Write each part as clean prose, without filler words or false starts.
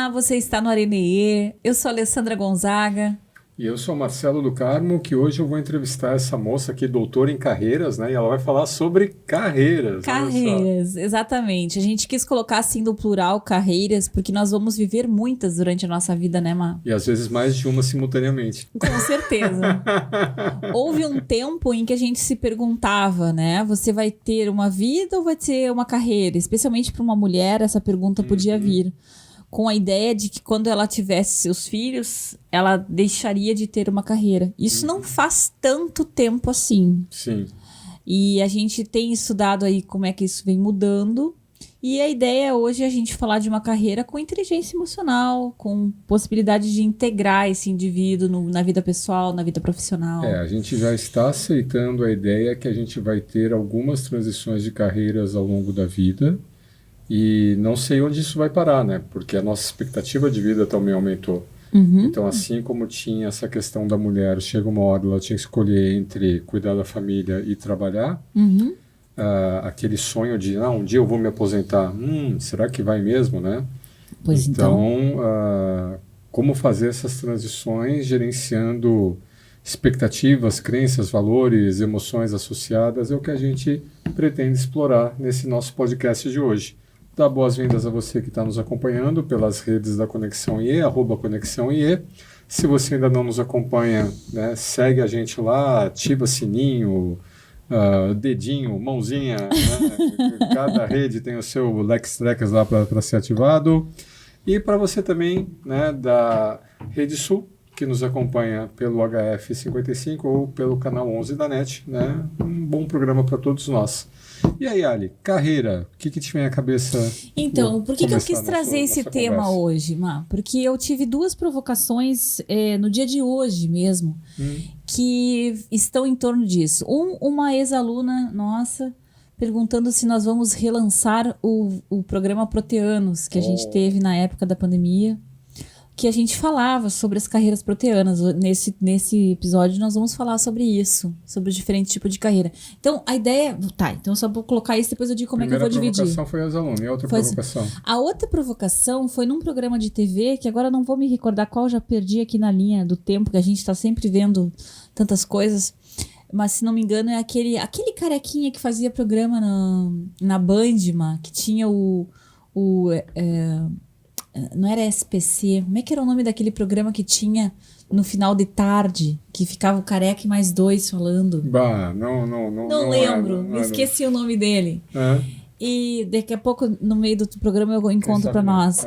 Olá, você está no Arenê. Eu sou a Alessandra Gonzaga. E eu sou o Marcelo do Carmo, que hoje eu vou entrevistar essa moça aqui, doutora em carreiras, né? E ela vai falar sobre carreiras. Carreiras, exatamente. A gente quis colocar assim no plural carreiras, porque nós vamos viver muitas durante a nossa vida, né, Má? E às vezes mais de uma simultaneamente. Com certeza. Houve um tempo em que a gente se perguntava, né? Você vai ter uma vida ou vai ter uma carreira? Especialmente para uma mulher, essa pergunta podia vir. Com a ideia de que quando ela tivesse seus filhos, ela deixaria de ter uma carreira. Isso não faz tanto tempo assim. Sim. E a gente tem estudado aí como é que isso vem mudando. E a ideia hoje é a gente falar de uma carreira com inteligência emocional, com possibilidade de integrar esse indivíduo na vida pessoal, na vida profissional. A gente já está aceitando a ideia que a gente vai ter algumas transições de carreiras ao longo da vida. E não sei onde isso vai parar, né? Porque a nossa expectativa de vida também aumentou. Então, assim como tinha essa questão da mulher, chega uma hora ela tinha que escolher entre cuidar da família e trabalhar, aquele sonho de, um dia eu vou me aposentar, será que vai mesmo, né? Pois então, como fazer essas transições gerenciando expectativas, crenças, valores, emoções associadas é o que a gente pretende explorar nesse nosso podcast de hoje. Dá boas-vindas a você que está nos acompanhando pelas redes da Conexão IE, @ConexãoIE. Se você ainda não nos acompanha, né, segue a gente lá, ativa sininho, dedinho, mãozinha, né? Cada rede tem o seu Lex Trackers lá para ser ativado. E para você também, né, da Rede Sul, que nos acompanha pelo HF55 ou pelo canal 11 da NET, né? Um bom programa para todos nós. E aí, Ali, carreira, o que te vem à cabeça? Então, por que eu quis trazer esse tema conversa hoje, Má? Porque eu tive duas provocações no dia de hoje mesmo, que estão em torno disso. Uma ex-aluna nossa perguntando se nós vamos relançar o programa Proteanos, que a gente teve na época da pandemia, que a gente falava sobre as carreiras proteanas. Nesse episódio nós vamos falar sobre isso, sobre os diferentes tipos de carreira. Então, a ideia... Tá, então eu só vou colocar isso, depois eu digo como é que eu vou dividir. A provocação foi as alunas, e a outra provocação? A outra provocação foi num programa de TV, que agora eu não vou me recordar qual, já perdi aqui na linha do tempo, que a gente tá sempre vendo tantas coisas, mas se não me engano é aquele carequinha que fazia programa na Band, que tinha não era SPC, como é que era o nome daquele programa que tinha no final de tarde, que ficava o careca e mais dois falando? Não lembro, me esqueci o nome dele. E daqui a pouco, no meio do programa, eu encontro para nós.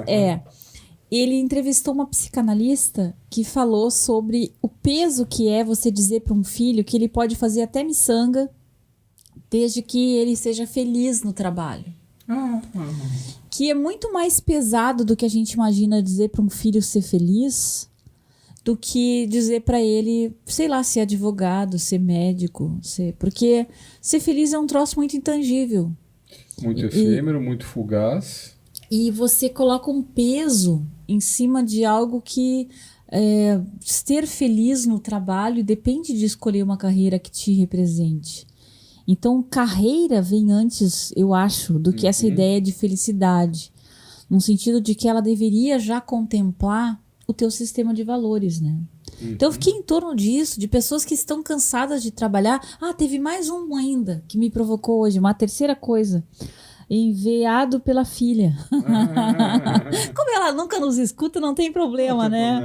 Ele entrevistou uma psicanalista que falou sobre o peso que é você dizer para um filho que ele pode fazer até miçanga desde que ele seja feliz no trabalho. Que é muito mais pesado do que a gente imagina dizer para um filho ser feliz do que dizer para ele, sei lá, ser advogado, ser médico, porque ser feliz é um troço muito intangível. Muito efêmero, muito fugaz. E você coloca um peso em cima de algo que ser feliz no trabalho depende de escolher uma carreira que te represente. Então, carreira vem antes, eu acho, do que essa ideia de felicidade. No sentido de que ela deveria já contemplar o teu sistema de valores, né? Então, eu fiquei em torno disso, de pessoas que estão cansadas de trabalhar. Teve mais um ainda que me provocou hoje, uma terceira coisa. Enviado pela filha. Como ela nunca nos escuta, não tem problema, né?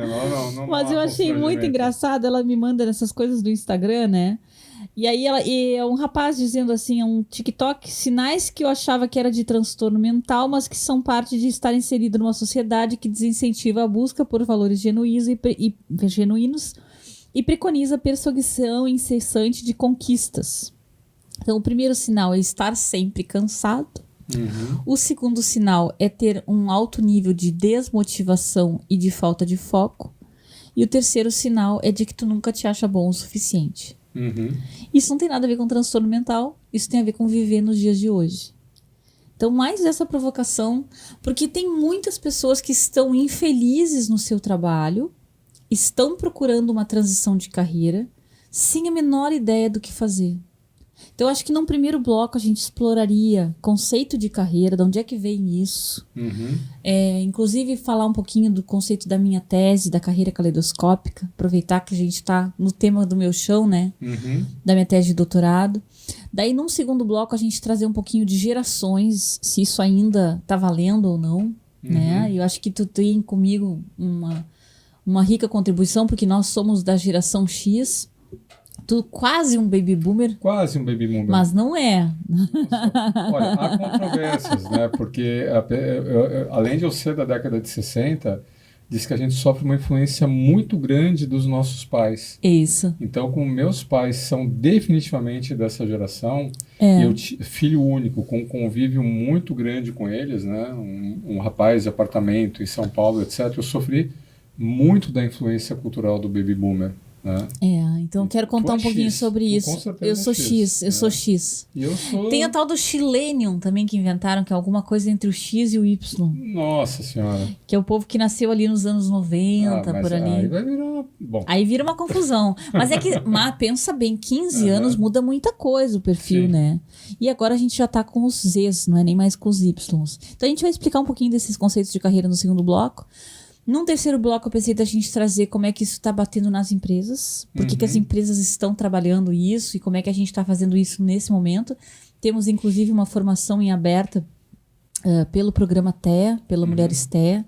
Mas eu achei muito engraçado, ela me manda essas coisas do Instagram, né? E aí é um rapaz dizendo assim, um TikTok, sinais que eu achava que era de transtorno mental, mas que são parte de estar inserido numa sociedade que desincentiva a busca por valores genuínos e preconiza a perseguição incessante de conquistas. Então, o primeiro sinal é estar sempre cansado. O segundo sinal é ter um alto nível de desmotivação e de falta de foco. E o terceiro sinal é de que tu nunca te acha bom o suficiente. Isso não tem nada a ver com transtorno mental, isso tem a ver com viver nos dias de hoje. Então, mais essa provocação, porque tem muitas pessoas que estão infelizes no seu trabalho, estão procurando uma transição de carreira, sem a menor ideia do que fazer. Então, acho que num primeiro bloco a gente exploraria conceito de carreira, de onde é que vem isso. Inclusive, falar um pouquinho do conceito da minha tese, da carreira caleidoscópica. Aproveitar que a gente está no tema do meu chão, né? Da minha tese de doutorado. Daí, num segundo bloco, a gente trazer um pouquinho de gerações, se isso ainda está valendo ou não. Né? Eu acho que tu tem comigo uma rica contribuição, porque nós somos da geração X. Tu quase um baby boomer. Quase um baby boomer. Mas não é. Nossa. Olha, há controvérsias, né? Porque além de eu ser da década de 60, diz que a gente sofre uma influência muito grande dos nossos pais. Isso. Então, como meus pais são definitivamente dessa geração, eu, filho único, com um convívio muito grande com eles, né? Um rapaz de apartamento em São Paulo, etc., eu sofri muito da influência cultural do baby boomer. Né? Então eu quero contar um pouquinho sobre isso. Eu sou X, eu sou X. E eu sou... Tem a tal do Xillennium também que inventaram, que é alguma coisa entre o X e o Y. Nossa Senhora. Que é o povo que nasceu ali nos anos 90, por ali. Aí vai virar... Bom. Aí vira uma confusão. Mas é que, pensa bem, 15 anos muda muita coisa o perfil, né? E agora a gente já tá com os Zs, não é nem mais com os Ys. Então a gente vai explicar um pouquinho desses conceitos de carreira no segundo bloco. Num terceiro bloco, eu pensei da gente trazer como é que isso está batendo nas empresas, por que as empresas estão trabalhando isso e como é que a gente está fazendo isso nesse momento. Temos, inclusive, uma formação em aberta pelo programa TEA, pela Mulheres TEA.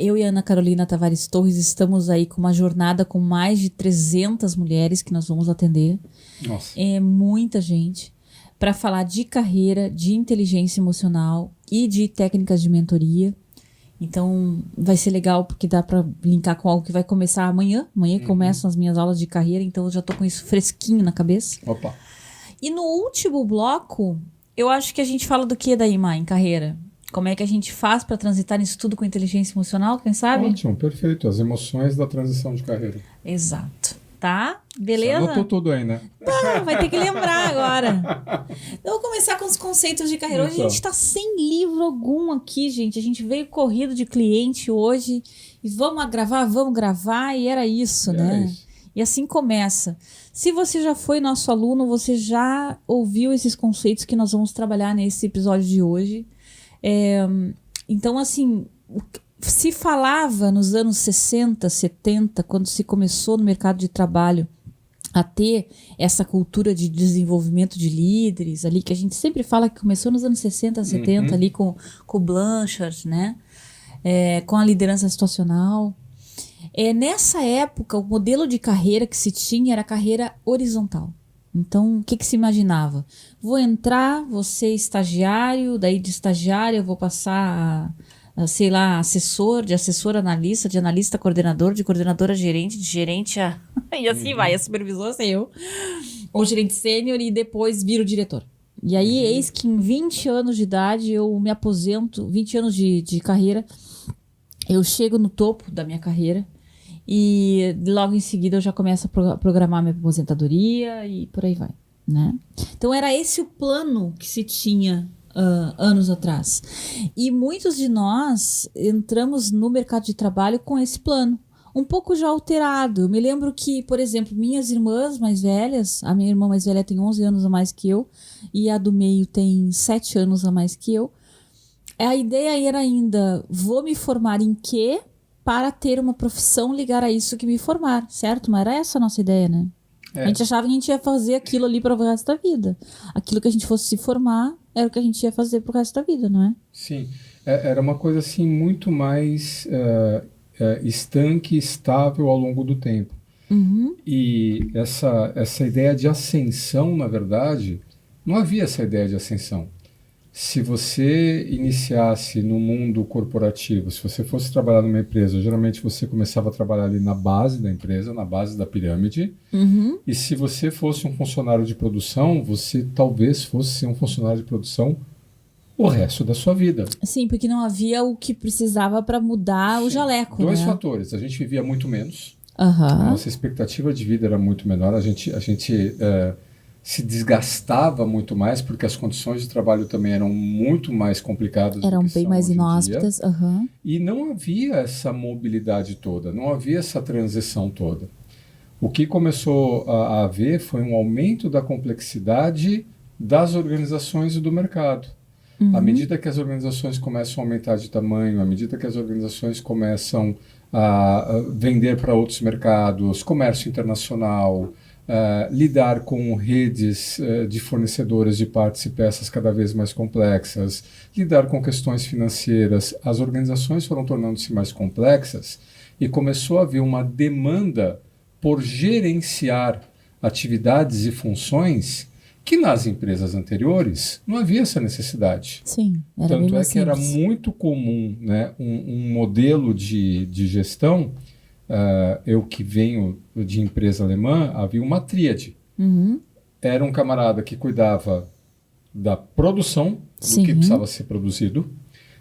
Eu e a Ana Carolina Tavares Torres estamos aí com uma jornada com mais de 300 mulheres que nós vamos atender. Nossa. É muita gente. Para falar de carreira, de inteligência emocional e de técnicas de mentoria. Então, vai ser legal porque dá para linkar com algo que vai começar amanhã. Amanhã começam as minhas aulas de carreira, então eu já tô com isso fresquinho na cabeça. Opa! E no último bloco, eu acho que a gente fala do que daí, Má, em carreira? Como é que a gente faz para transitar nisso tudo com inteligência emocional, quem sabe? Ótimo, perfeito. As emoções da transição de carreira. Exato. Tá? Beleza? Você anotou tudo aí, né? Tá, vai ter que lembrar agora. Então, vou começar com os conceitos de carreira. Hoje a gente tá sem livro algum aqui, gente. A gente veio corrido de cliente hoje. E vamos gravar. E era isso, né? Isso. E assim começa. Se você já foi nosso aluno, você já ouviu esses conceitos que nós vamos trabalhar nesse episódio de hoje. Então, assim... Se falava nos anos 60, 70, quando se começou no mercado de trabalho a ter essa cultura de desenvolvimento de líderes, ali que a gente sempre fala que começou nos anos 60, 70, ali com o Blanchard, né? Com a liderança situacional. Nessa época, o modelo de carreira que se tinha era a carreira horizontal. Então, o que se imaginava? Vou entrar, vou ser estagiário, daí de estagiário eu vou passar sei lá, assessor, de assessor analista, de analista coordenador, de coordenador a gerente, de gerente a... e assim vai, a supervisor sei eu. Ou gerente sênior e depois viro diretor. E aí, eis que em 20 anos de idade eu me aposento, 20 anos de carreira, eu chego no topo da minha carreira e logo em seguida eu já começo a programar minha aposentadoria e por aí vai, né? Então era esse o plano que se tinha anos atrás. E muitos de nós entramos no mercado de trabalho com esse plano, um pouco já alterado. Eu me lembro que, por exemplo, minhas irmãs mais velhas, a minha irmã mais velha tem 11 anos a mais que eu, e a do meio tem 7 anos a mais que eu. A ideia era ainda, vou me formar em quê para ter uma profissão, ligar a isso que me formar, certo? Mas era essa a nossa ideia, né? A gente achava que a gente ia fazer aquilo ali para o resto da vida. Aquilo que a gente fosse se formar era o que a gente ia fazer pro resto da vida, não é? Sim. Era uma coisa assim muito mais estanque, estável ao longo do tempo. E essa ideia de ascensão, na verdade, não havia essa ideia de ascensão. Se você iniciasse no mundo corporativo, se você fosse trabalhar numa empresa, geralmente você começava a trabalhar ali na base da empresa, na base da pirâmide. E se você fosse um funcionário de produção, você talvez fosse ser um funcionário de produção o resto da sua vida. Sim, porque não havia o que precisava para mudar o jaleco. Dois fatores. A gente vivia muito menos. Uhum. A nossa expectativa de vida era muito menor. A gente se desgastava muito mais porque as condições de trabalho também eram muito mais complicadas. Eram bem mais inóspitas. E não havia essa mobilidade toda, não havia essa transição toda. O que começou a haver foi um aumento da complexidade das organizações e do mercado. À medida que as organizações começam a aumentar de tamanho, à medida que as organizações começam a vender para outros mercados, comércio internacional, lidar com redes de fornecedores de partes e peças cada vez mais complexas, lidar com questões financeiras, as organizações foram tornando-se mais complexas e começou a haver uma demanda por gerenciar atividades e funções que nas empresas anteriores não havia essa necessidade. Sim, era Tanto bem mais é que era simples. muito comum, né, um modelo de gestão. Eu que venho de empresa alemã, havia uma tríade. Era um camarada que cuidava da produção do que Sim. precisava ser produzido,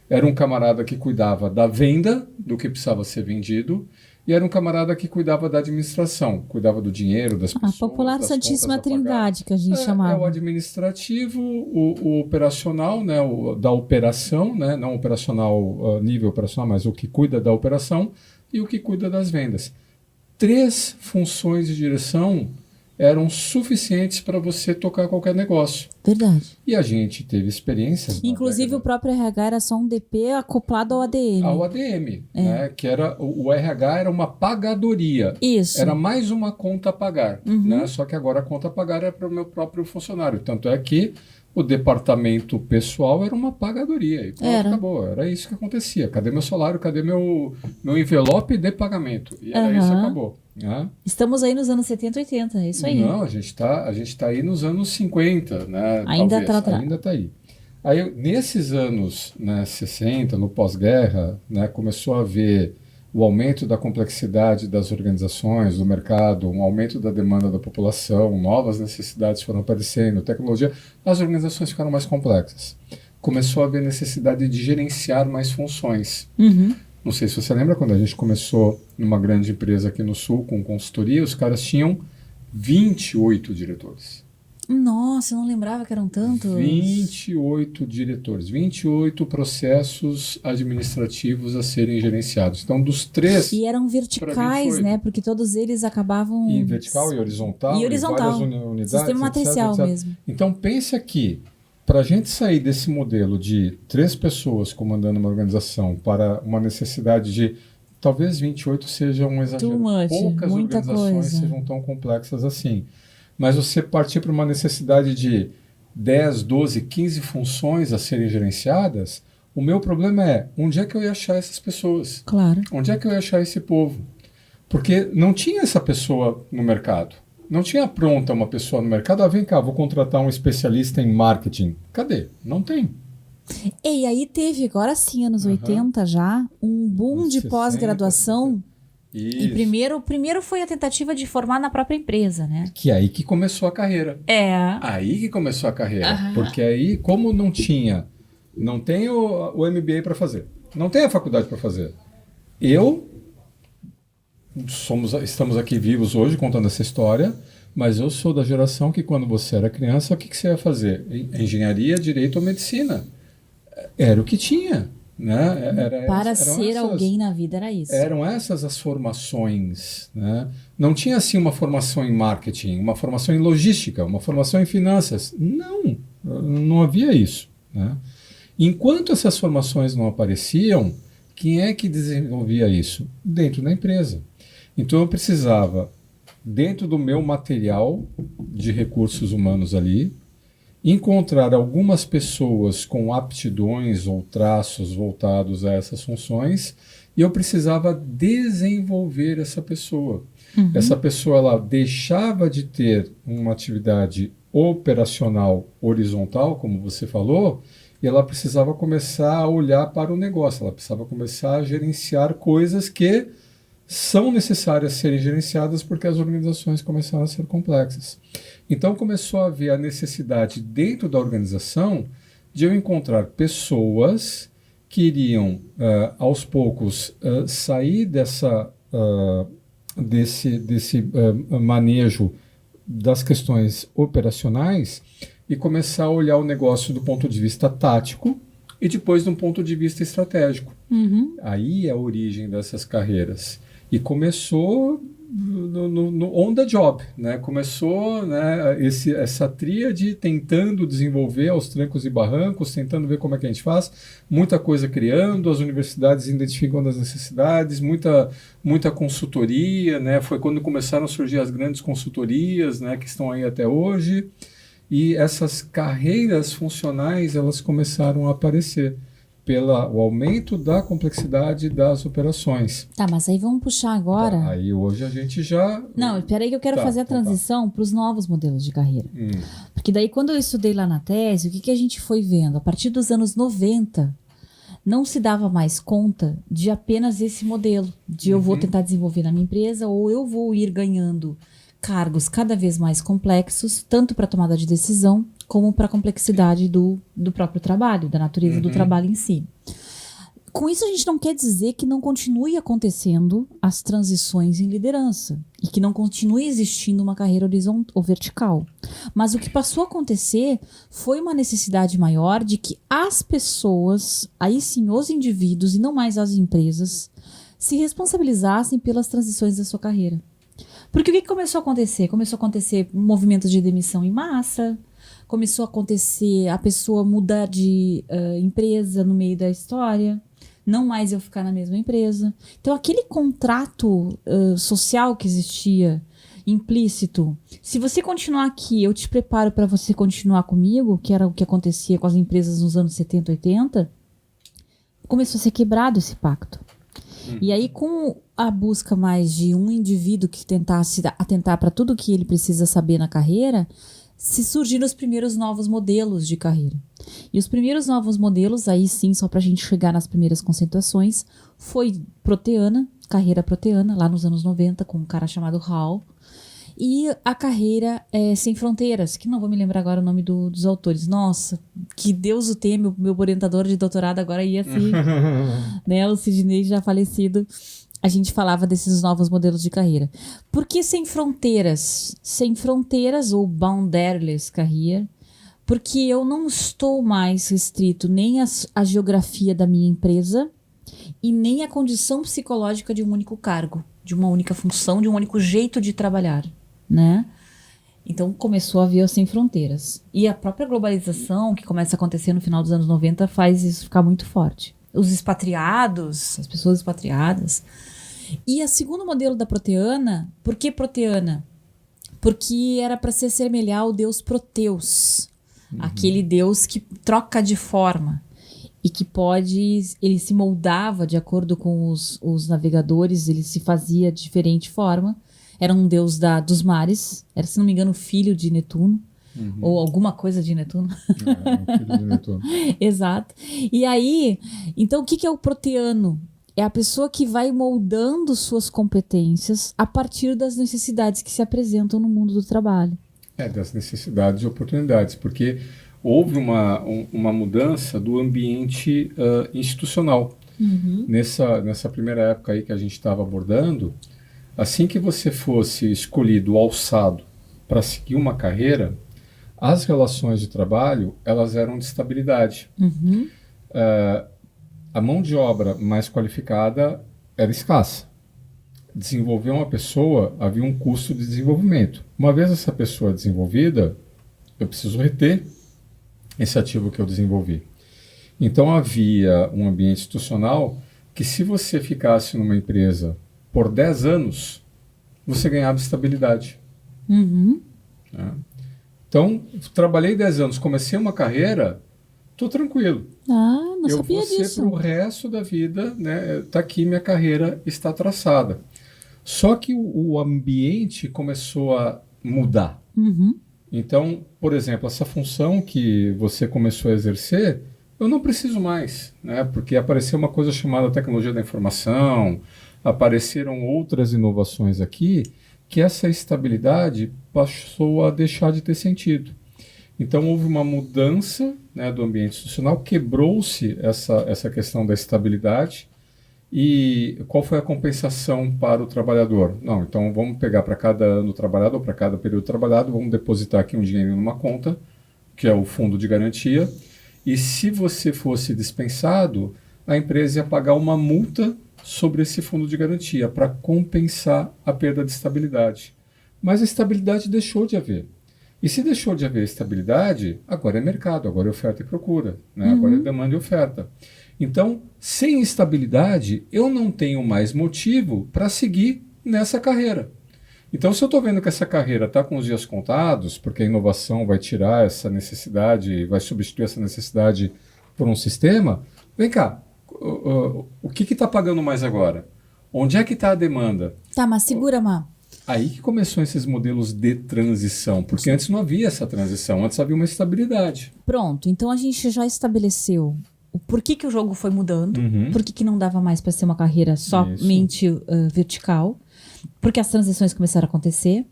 era um camarada que cuidava da venda do que precisava ser vendido, e era um camarada que cuidava da administração, cuidava do dinheiro, das A pessoas, popular das Santíssima contas a pagar. Trindade, que a gente É o chamava. administrativo, o operacional, né, da operação, né, não operacional, nível operacional, mas o que cuida da operação e o que cuida das vendas. 3 funções de direção eram suficientes para você tocar qualquer negócio. Verdade. E a gente teve experiências. Inclusive o próprio RH era só um DP acoplado ao ADM. Ao ADM, né, que era o RH era uma pagadoria. Isso. Era mais uma conta a pagar, né? Só que agora a conta a pagar é para o meu próprio funcionário. Tanto é que o departamento pessoal era uma pagadoria. E pronto, acabou. Era isso que acontecia. Cadê meu salário? Cadê meu envelope de pagamento? E era isso, acabou. Né? Estamos aí nos anos 70, 80, é isso aí. Não, a gente tá aí nos anos 50, né? Ainda Talvez. Ainda está aí. Aí, nesses anos, né, 60, no pós-guerra, né, começou a haver o aumento da complexidade das organizações, do mercado, um aumento da demanda da população, novas necessidades foram aparecendo, tecnologia, as organizações ficaram mais complexas. Começou a haver necessidade de gerenciar mais funções. Não sei se você lembra, quando a gente começou numa grande empresa aqui no Sul, com consultoria, os caras tinham 28 diretores. Nossa, eu não lembrava que eram tantos. 28 diretores, 28 processos administrativos a serem gerenciados. Então, dos 3... E eram verticais, né? Porque todos eles acabavam... E vertical, e horizontal, e horizontal. várias unidades, Sistema matricial etc. mesmo. Então, pense aqui, para a gente sair desse modelo de 3 pessoas comandando uma organização para uma necessidade de... Talvez 28 seja um exagero. Too much, Poucas muita organizações coisa. sejam tão complexas assim. Mas você partir para uma necessidade de 10, 12, 15 funções a serem gerenciadas, o meu problema é, onde é que eu ia achar essas pessoas? Claro. Onde é que eu ia achar esse povo? Porque não tinha essa pessoa no mercado. Não tinha pronta uma pessoa no mercado. Vem cá, vou contratar um especialista em marketing. Cadê? Não tem. E aí teve, agora sim, anos 80 já, um boom Anos de 60, pós-graduação. E Isso. primeiro foi a tentativa de formar na própria empresa, né? Que é aí que começou a carreira. Aí que começou a carreira. Porque aí, como não tem o MBA para fazer, não tem a faculdade para fazer. Estamos aqui vivos hoje contando essa história, mas eu sou da geração que quando você era criança, o que você ia fazer? Engenharia, direito ou medicina? Era o que tinha. Né? Para ser alguém na vida era isso. Eram essas as formações. Né? Não tinha assim uma formação em marketing, uma formação em logística, uma formação em finanças. Não havia isso. Né? Enquanto essas formações não apareciam, quem é que desenvolvia isso? Dentro da empresa. Então eu precisava, dentro do meu material de recursos humanos ali, encontrar algumas pessoas com aptidões ou traços voltados a essas funções e eu precisava desenvolver essa pessoa. Essa pessoa ela deixava de ter uma atividade operacional horizontal, como você falou, e ela precisava começar a olhar para o negócio, ela precisava começar a gerenciar coisas que são necessárias serem gerenciadas porque as organizações começaram a ser complexas. Então começou a haver a necessidade dentro da organização de eu encontrar pessoas que iriam, aos poucos, sair desse manejo das questões operacionais e começar a olhar o negócio do ponto de vista tático e depois do ponto de vista estratégico. Aí é a origem dessas carreiras. E começou no on the job, né? Começou, né, essa tríade tentando desenvolver aos trancos e barrancos, tentando ver como é que a gente faz, muita coisa criando, as universidades identificando as necessidades, muita consultoria, né? Foi quando começaram a surgir as grandes consultorias, né, que estão aí até hoje, e essas carreiras funcionais, elas começaram a aparecer pelo aumento da complexidade das operações. Tá, mas aí vamos puxar agora. Tá, aí hoje a gente já... Não, espera aí que eu quero fazer a transição para os novos modelos de carreira. Porque daí quando eu estudei lá na tese, o que a gente foi vendo? A partir dos anos 90, não se dava mais conta de apenas esse modelo, de eu vou tentar desenvolver na minha empresa ou eu vou ir ganhando cargos cada vez mais complexos, tanto para tomada de decisão, como para a complexidade do próprio trabalho, da natureza do trabalho em si. Com isso, a gente não quer dizer que não continue acontecendo as transições em liderança e que não continue existindo uma carreira horizontal ou vertical. Mas o que passou a acontecer foi uma necessidade maior de que as pessoas, aí sim os indivíduos e não mais as empresas, se responsabilizassem pelas transições da sua carreira. Porque o que começou a acontecer? Começou a acontecer movimentos de demissão em massa, começou a acontecer a pessoa mudar de empresa no meio da história, não mais eu ficar na mesma empresa. Então, aquele contrato social que existia, implícito, se você continuar aqui, eu te preparo para você continuar comigo, que era o que acontecia com as empresas nos anos 70, 80, começou a ser quebrado esse pacto. E aí, com a busca mais de um indivíduo que tentasse atentar para tudo que ele precisa saber na carreira, se surgiram os primeiros novos modelos de carreira. E os primeiros novos modelos, aí sim, só para a gente chegar nas primeiras conceituações, foi Proteana, carreira Proteana, lá nos anos 90, com um cara chamado Hall, e a carreira Sem Fronteiras, que não vou me lembrar agora o nome dos autores. Nossa, que Deus o tenha, meu orientador de doutorado agora ia se... né, o Sidney já falecido. A gente falava desses novos modelos de carreira. Por que Sem Fronteiras? Sem Fronteiras ou Boundaryless Career, porque eu não estou mais restrito nem à geografia da minha empresa e nem à condição psicológica de um único cargo, de uma única função, de um único jeito de trabalhar, né? Então começou a vir Sem Fronteiras. E a própria globalização, que começa a acontecer no final dos anos 90, faz isso ficar muito forte. Os expatriados, as pessoas expatriadas. E o segundo modelo da Proteana, por que Proteana? Porque era para se assemelhar ao deus Proteus, aquele deus que troca de forma e que ele se moldava de acordo com os navegadores, ele se fazia de diferente forma. Era um deus dos mares, era, se não me engano, filho de Netuno. Ou alguma coisa de Netuno. Filho de Netuno. Exato. E aí, então o que é o proteano? É a pessoa que vai moldando suas competências a partir das necessidades que se apresentam no mundo do trabalho. Das necessidades e oportunidades, porque houve uma mudança do ambiente institucional. Nessa primeira época aí que a gente estava abordando, assim que você fosse escolhido, alçado para seguir uma carreira, as relações de trabalho, elas eram de estabilidade. A mão de obra mais qualificada era escassa. Desenvolver uma pessoa, havia um custo de desenvolvimento. Uma vez essa pessoa desenvolvida, eu preciso reter esse ativo que eu desenvolvi. Então havia um ambiente institucional que, se você ficasse numa empresa por 10 anos, você ganhava estabilidade. Né? Então, trabalhei 10 anos, comecei uma carreira, estou tranquilo. Não sabia disso. Eu vou ser para o resto da vida, né? Tá aqui, minha carreira está traçada. Só que o ambiente começou a mudar. Então, por exemplo, essa função que você começou a exercer, eu não preciso mais, né? Porque apareceu uma coisa chamada tecnologia da informação, apareceram outras inovações aqui, que essa estabilidade passou a deixar de ter sentido. Então houve uma mudança, né, do ambiente institucional, quebrou-se essa questão da estabilidade. E qual foi a compensação para o trabalhador? Não, então vamos pegar para cada ano trabalhado ou para cada período trabalhado, vamos depositar aqui um dinheiro numa conta, que é o fundo de garantia, e se você fosse dispensado, a empresa ia pagar uma multa sobre esse fundo de garantia para compensar a perda de estabilidade. Mas a estabilidade deixou de haver. E se deixou de haver estabilidade, agora é mercado, agora é oferta e procura, né? Agora é demanda e oferta. Então, sem estabilidade, eu não tenho mais motivo para seguir nessa carreira. Então, se eu estou vendo que essa carreira está com os dias contados, porque a inovação vai tirar essa necessidade, vai substituir essa necessidade por um sistema, vem cá, o que está pagando mais agora? Onde é que está a demanda? Tá, mas segura, Má. Aí que começou esses modelos de transição, porque antes não havia essa transição, antes havia uma estabilidade. Pronto, então a gente já estabeleceu o porquê que o jogo foi mudando, por que não dava mais para ser uma carreira somente vertical, porque as transições começaram a acontecer.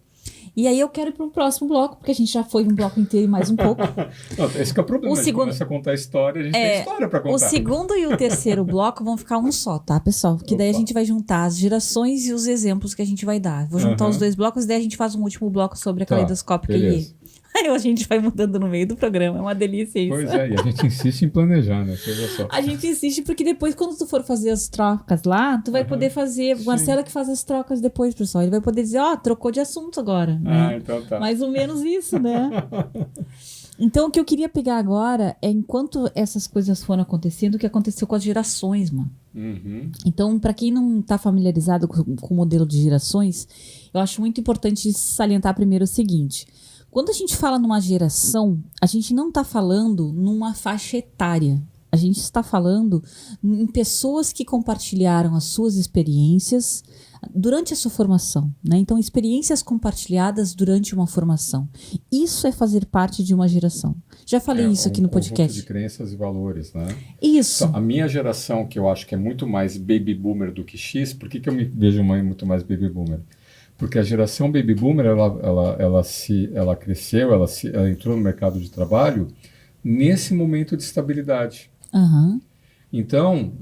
E aí eu quero ir para um próximo bloco, porque a gente já foi um bloco inteiro e mais um pouco. Não, esse que é o problema, a gente começa a contar a história, a gente tem história para contar. O segundo e o terceiro bloco vão ficar um só, tá, pessoal? Porque daí a gente vai juntar as gerações e os exemplos que a gente vai dar. Vou juntar os dois blocos e daí a gente faz um último bloco sobre a caleidoscópica IE. Aí a gente vai mudando no meio do programa, é uma delícia isso. Pois é, e a gente insiste em planejar, né? Veja só. A gente insiste porque depois, quando tu for fazer as trocas lá, tu vai poder fazer. O Marcelo que faz as trocas depois, pessoal. Ele vai poder dizer, trocou de assunto agora. Né? Então tá. Mais ou menos isso, né? Então, o que eu queria pegar agora é, enquanto essas coisas foram acontecendo, o que aconteceu com as gerações, mano. Então, para quem não está familiarizado com o modelo de gerações, eu acho muito importante salientar primeiro o seguinte. Quando a gente fala numa geração, a gente não está falando numa faixa etária. A gente está falando em pessoas que compartilharam as suas experiências durante a sua formação, né? Então, experiências compartilhadas durante uma formação. Isso é fazer parte de uma geração. Já falei isso aqui no podcast. De crenças e valores, né? Isso. Então, a minha geração, que eu acho que é muito mais baby boomer do que X, por que eu me vejo muito mais baby boomer? Porque a geração baby boomer, ela cresceu, ela entrou no mercado de trabalho nesse momento de estabilidade. Então,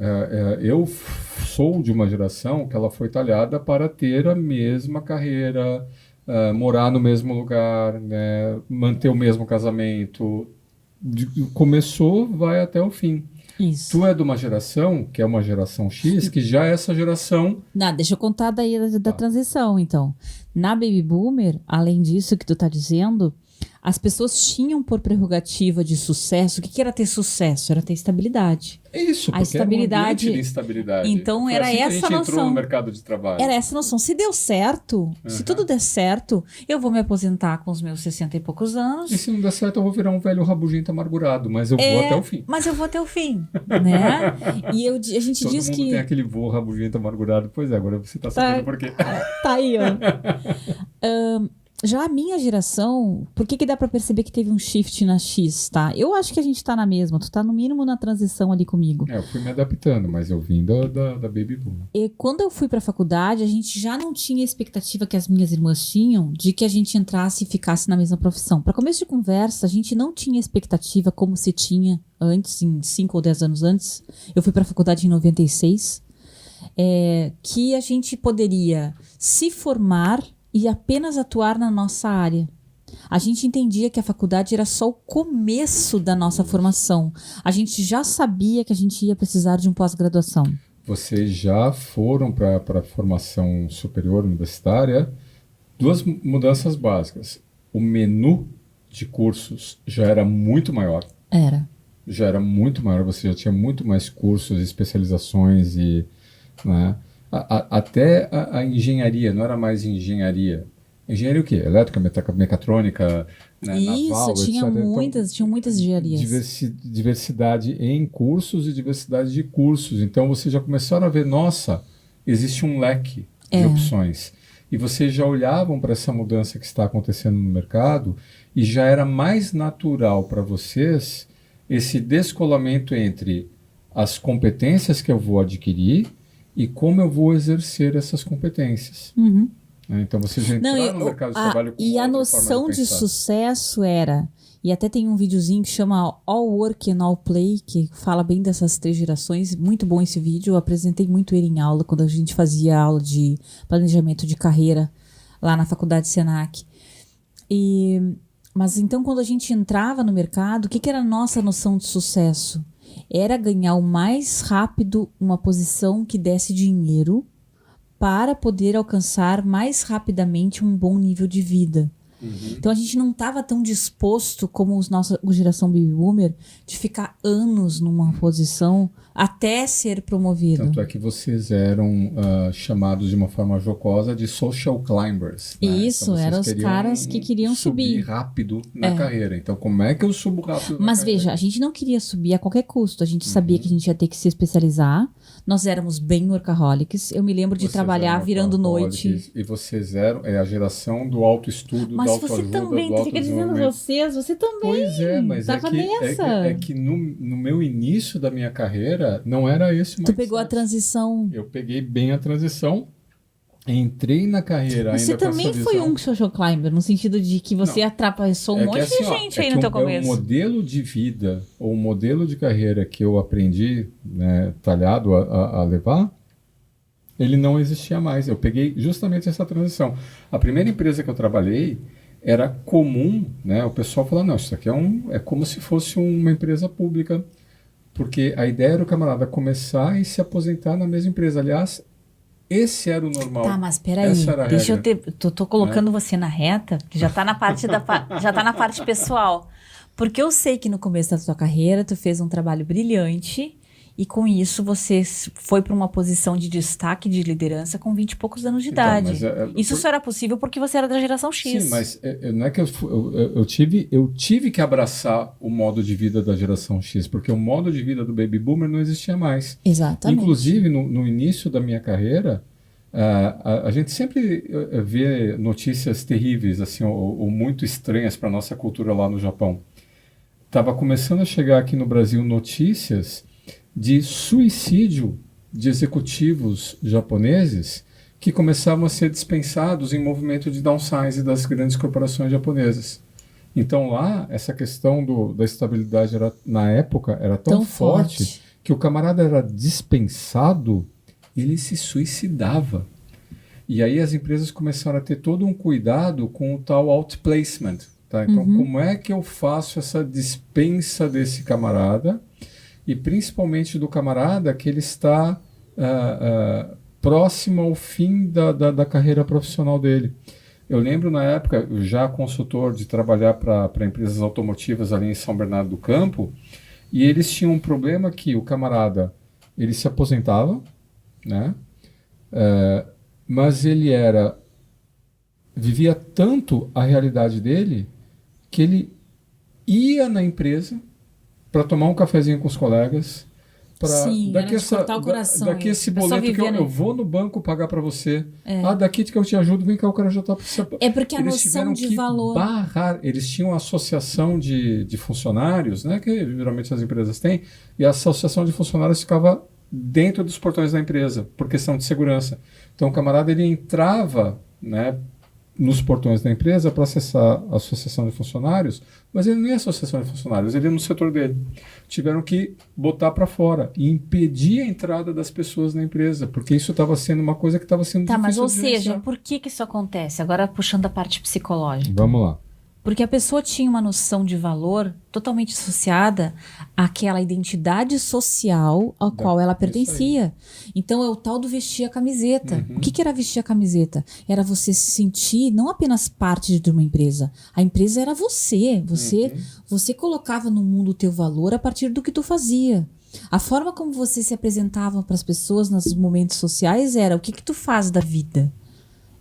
eu sou de uma geração que ela foi talhada para ter a mesma carreira, morar no mesmo lugar, né, manter o mesmo casamento. Começou, vai até o fim. Isso. Tu é de uma geração, que é uma geração X, que já é essa geração... Deixa eu contar daí da transição, então. Na Baby Boomer, além disso que tu tá dizendo, as pessoas tinham por prerrogativa de sucesso, o que era ter sucesso? Era ter estabilidade. Isso, porque a estabilidade, era um ambiente de instabilidade. Então foi era assim essa que a gente noção. Entrou no mercado de trabalho. Era essa noção. Se deu certo, se tudo der certo, eu vou me aposentar com os meus 60 e poucos anos. E se não der certo, eu vou virar um velho rabugento amargurado, mas eu vou até o fim. Mas eu vou até o fim, né? E a gente Todo diz mundo que... tem aquele vô rabugento amargurado. Pois é, agora você está sabendo por quê. Tá aí, ó. Já a minha geração, por que dá pra perceber que teve um shift na X, tá? Eu acho que a gente tá na mesma, tu tá no mínimo na transição ali comigo. Eu fui me adaptando, mas eu vim da Baby Boom. E quando eu fui pra faculdade, a gente já não tinha a expectativa que as minhas irmãs tinham de que a gente entrasse e ficasse na mesma profissão. Pra começo de conversa, a gente não tinha expectativa como se tinha antes, em 5 ou 10 anos antes. Eu fui pra faculdade em 96. Que a gente poderia se formar e apenas atuar na nossa área. A gente entendia que a faculdade era só o começo da nossa formação. A gente já sabia que a gente ia precisar de um pós-graduação. Vocês já foram para a formação superior universitária? 2 mudanças básicas. O menu de cursos já era muito maior. Já era muito maior. Você já tinha muito mais cursos, especializações e... né? Até a engenharia, não era mais engenharia. Engenharia o quê? Elétrica, mecatrônica, né, naval, tinha etc. Tinham muitas engenharias. Diversidade em cursos e diversidade de cursos. Então, vocês já começaram a ver, nossa, existe um leque de opções. E vocês já olhavam para essa mudança que está acontecendo no mercado e já era mais natural para vocês esse descolamento entre as competências que eu vou adquirir e como eu vou exercer essas competências. Então, vocês já entraram no mercado de trabalho com e a noção de sucesso era... E até tem um videozinho que chama All Work and All Play, que fala bem dessas 3 gerações. Muito bom esse vídeo. Eu apresentei muito ele em aula, quando a gente fazia aula de planejamento de carreira lá na faculdade Senac. Mas então, quando a gente entrava no mercado, o que era a nossa noção de sucesso? era ganhar o mais rápido uma posição que desse dinheiro para poder alcançar mais rapidamente um bom nível de vida. Então a gente não estava tão disposto como a geração Baby Boomer de ficar anos numa posição até ser promovido. Tanto é que vocês eram chamados de uma forma jocosa de social climbers. Né? Isso, então, eram os caras que queriam subir rápido na carreira. Então, como é que eu subo rápido na Mas carreira? veja, a gente não queria subir a qualquer custo. A gente sabia que a gente ia ter que se especializar. Nós éramos bem workaholics. Eu me lembro de Vocês trabalhar eram virando workaholics, noite. E vocês eram a geração do autoestudo, Mas da você autoajuda, também, do fica dizendo autodesenvolvimento. você também. Pois é, mas Tava é que, nessa. é que no meu início da minha carreira, não era esse o Tu pegou a mindset. transição. Eu peguei bem a transição, entrei na carreira Você ainda com também essa foi visão. um social climber, no sentido de que você atrapalhou um monte assim, de ó, gente é aí que no teu o começo. modelo de vida, ou o modelo de carreira que eu aprendi, né, talhado a levar, ele não existia mais. Eu peguei justamente essa transição. A primeira empresa que eu trabalhei era comum, né, o pessoal falar, não, isso aqui é como se fosse uma empresa pública, porque a ideia era o camarada começar e se aposentar na mesma empresa. Aliás, esse era o normal. Tá, mas peraí, Essa era a deixa eu regra. tô colocando você na reta, que já tá na parte já tá na parte pessoal. Porque eu sei que no começo da tua carreira tu fez um trabalho brilhante e com isso você foi para uma posição de destaque de liderança com 20 e poucos anos de Então, idade. mas Isso só era possível porque você era da geração X. Sim, mas não é que eu tive que abraçar o modo de vida da geração X, porque o modo de vida do Baby Boomer não existia mais. Exatamente. Inclusive, no início da minha carreira, a gente sempre vê notícias terríveis, assim, ou muito estranhas para a nossa cultura lá no Japão. Estava começando a chegar aqui no Brasil notícias de suicídio de executivos japoneses que começavam a ser dispensados em movimento de downsize das grandes corporações japonesas. Então lá, essa questão da estabilidade na época era tão forte que o camarada era dispensado, ele se suicidava. E aí as empresas começaram a ter todo um cuidado com o tal outplacement. Tá? Então, como é que eu faço essa dispensa desse camarada? E principalmente do camarada que ele está próximo ao fim da carreira profissional dele. Eu lembro na época, já consultor, de trabalhar para empresas automotivas ali em São Bernardo do Campo, e eles tinham um problema que o camarada, ele se aposentava, né? Mas ele vivia tanto a realidade dele que ele ia na empresa para tomar um cafezinho com os colegas, daqui esse boleto que eu vou no banco pagar para você. Daqui que eu te ajudo, vem cá, o cara já está... É porque a noção de valor... Eles tinham uma associação de funcionários, né, que geralmente as empresas têm, e a associação de funcionários ficava dentro dos portões da empresa, por questão de segurança. Então o camarada, ele entrava, né, nos portões da empresa para acessar a associação de funcionários, mas ele não ia associação de funcionários, ele ia no setor dele. Tiveram que botar para fora e impedir a entrada das pessoas na empresa, porque isso estava sendo uma coisa que estava sendo difícil mas ou de gerenciar. seja, por que isso acontece? Agora puxando a parte psicológica. Vamos lá. Porque a pessoa tinha uma noção de valor totalmente associada àquela identidade social ao qual ela pertencia. Então é o tal do vestir a camiseta. O que era vestir a camiseta? Era você se sentir não apenas parte de uma empresa. A empresa era você. Você colocava no mundo o teu valor a partir do que tu fazia. A forma como você se apresentava para as pessoas nos momentos sociais era: o que tu faz da vida?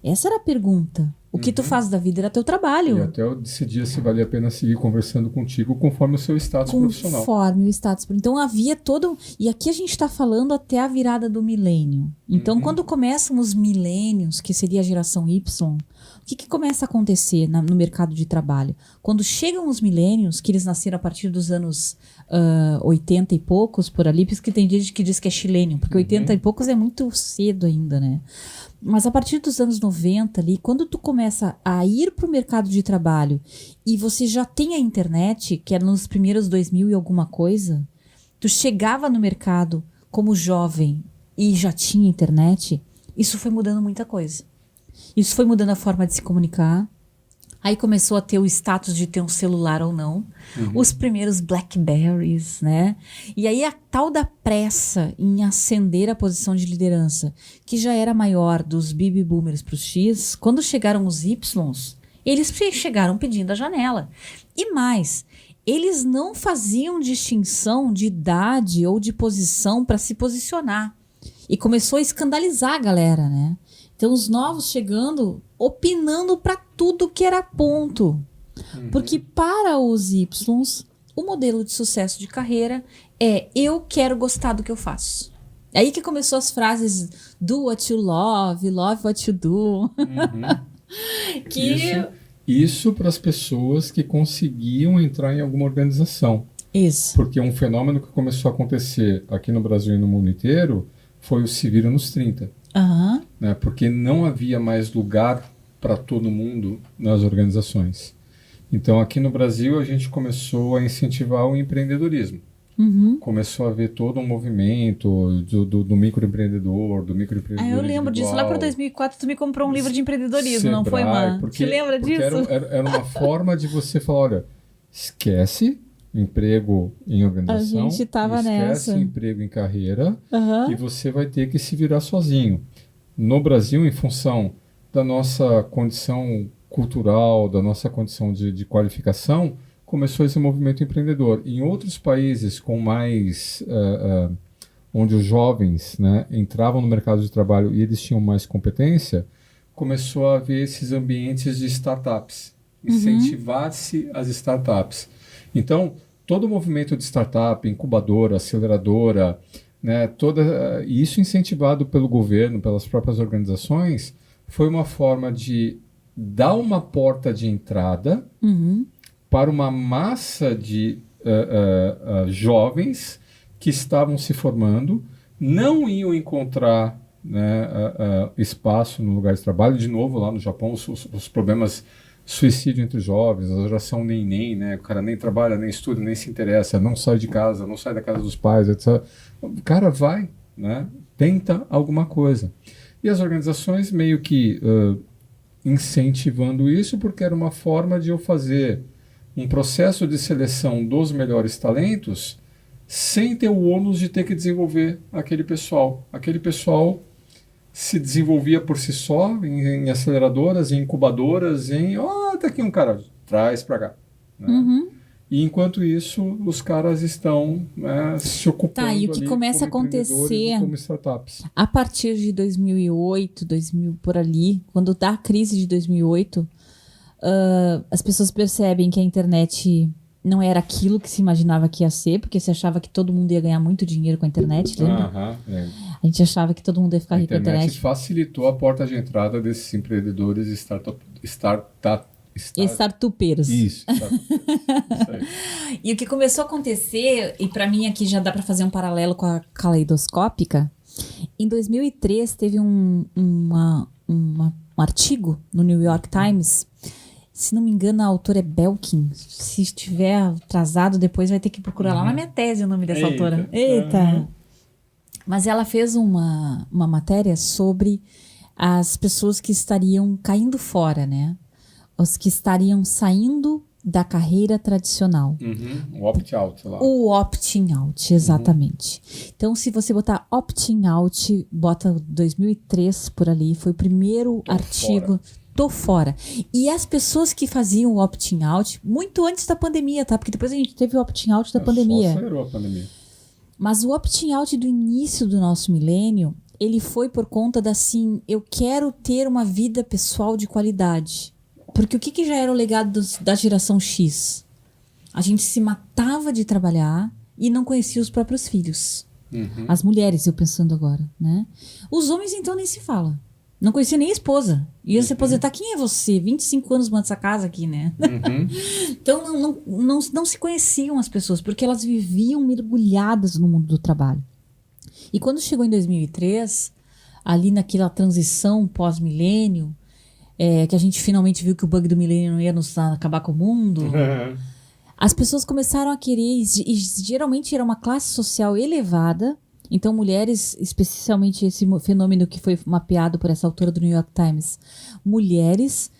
Essa era a pergunta. O que tu faz da vida era teu trabalho. E até eu decidia se valia a pena seguir conversando contigo conforme o seu status profissional. Conforme o status. Então havia todo... E aqui a gente está falando até a virada do milênio. Então quando começam os milênios, que seria a geração Y, o que começa a acontecer no mercado de trabalho? Quando chegam os milênios, que eles nasceram a partir dos anos 80 e poucos, por ali, porque tem gente que diz que é chilênio, porque 80 e poucos é muito cedo ainda, né? Mas a partir dos anos 90 ali, quando tu começa a ir para o mercado de trabalho e você já tem a internet, que era nos primeiros 2000 e alguma coisa, tu chegava no mercado como jovem e já tinha internet, isso foi mudando muita coisa. Isso foi mudando a forma de se comunicar, Aí começou a ter o status de ter um celular ou não. Os primeiros Blackberries, né? E aí a tal da pressa em ascender a posição de liderança, que já era maior dos baby boomers para os X, quando chegaram os Ys, eles chegaram pedindo a janela. E mais, eles não faziam distinção de idade ou de posição para se posicionar. E começou a escandalizar a galera, né? Então os novos chegando, opinando para tudo que era ponto. Porque para os Ys, o modelo de sucesso de carreira é eu quero gostar do que eu faço. É aí que começou as frases do what you love, love what you do. Que... Isso para as pessoas que conseguiam entrar em alguma organização. Isso. Porque um fenômeno que começou a acontecer aqui no Brasil e no mundo inteiro foi o se vira nos 30. Né? Porque não havia mais lugar para todo mundo nas organizações. Então, aqui no Brasil, a gente começou a incentivar o empreendedorismo. Começou a ver todo um movimento do microempreendedor, do microempreendedor eu lembro individual. disso. Lá para 2004, tu me comprou um livro de empreendedorismo, Sebrae, não foi, Má? Porque Te lembra disso? Era uma forma de você falar, olha, esquece emprego em organização, A gente tava esquece nessa. emprego em carreira e você vai ter que se virar sozinho. No Brasil, em função da nossa condição cultural, da nossa condição de qualificação, começou esse movimento empreendedor. Em outros países com mais... onde os jovens, né, entravam no mercado de trabalho e eles tinham mais competência, começou a haver esses ambientes de startups. Incentivar-se as startups. Então, todo o movimento de startup, incubadora, aceleradora, né, isso incentivado pelo governo, pelas próprias organizações, foi uma forma de dar uma porta de entrada para uma massa de jovens que estavam se formando, não iam encontrar, né, espaço no lugar de trabalho. De novo, lá no Japão, os problemas, suicídio entre jovens, a geração neném, né? O cara nem trabalha, nem estuda, nem se interessa, não sai de casa, não sai da casa dos pais, etc. O cara vai, né? Tenta alguma coisa. E as organizações meio que incentivando isso, porque era uma forma de eu fazer um processo de seleção dos melhores talentos sem ter o ônus de ter que desenvolver aquele pessoal. Aquele pessoal se desenvolvia por si só em aceleradoras, em incubadoras, tá aqui um cara, traz para cá. Né? E enquanto isso, os caras estão, né, se ocupando e o que começa a acontecer como startups. A partir de 2008, 2000, por ali, quando dá a crise de 2008, as pessoas percebem que a internet não era aquilo que se imaginava que ia ser, porque se achava que todo mundo ia ganhar muito dinheiro com a internet, lembra? A gente achava que todo mundo ia ficar rico com a internet. A internet facilitou a porta de entrada desses empreendedores startupeiros. Isso aí. E o que começou a acontecer, e para mim aqui já dá para fazer um paralelo com a caleidoscópica, em 2003 teve um artigo no New York Times. Se não me engano, a autora é Belkin. Se estiver atrasado, depois vai ter que procurar lá na minha tese o nome dessa autora. Eita! Mas ela fez uma matéria sobre as pessoas que estariam caindo fora, né? Os que estariam saindo da carreira tradicional. O opt-out lá. O opting out, exatamente. Então, se você botar opting out, bota 2003 por ali, foi o primeiro artigo... Tô fora. E as pessoas que faziam o opting out, muito antes da pandemia, tá? Porque depois a gente teve o opting out da pandemia. Só acelerou a pandemia. Mas o opting out do início do nosso milênio, ele foi por conta da assim, eu quero ter uma vida pessoal de qualidade. Porque o que já era o legado da geração X? A gente se matava de trabalhar e não conhecia os próprios filhos. As mulheres, eu pensando agora, né? Os homens, então, nem se fala. Não conhecia nem a esposa. Ia se aposentar. Quem é você? 25 anos manda essa casa aqui, né? Então, não se conheciam as pessoas, porque elas viviam mergulhadas no mundo do trabalho. E quando chegou em 2003, ali naquela transição pós-milênio, que a gente finalmente viu que o bug do milênio não ia nos acabar com o mundo, as pessoas começaram a querer, e geralmente era uma classe social elevada. Então, mulheres, especialmente esse fenômeno que foi mapeado por essa autora do New York Times, mulheres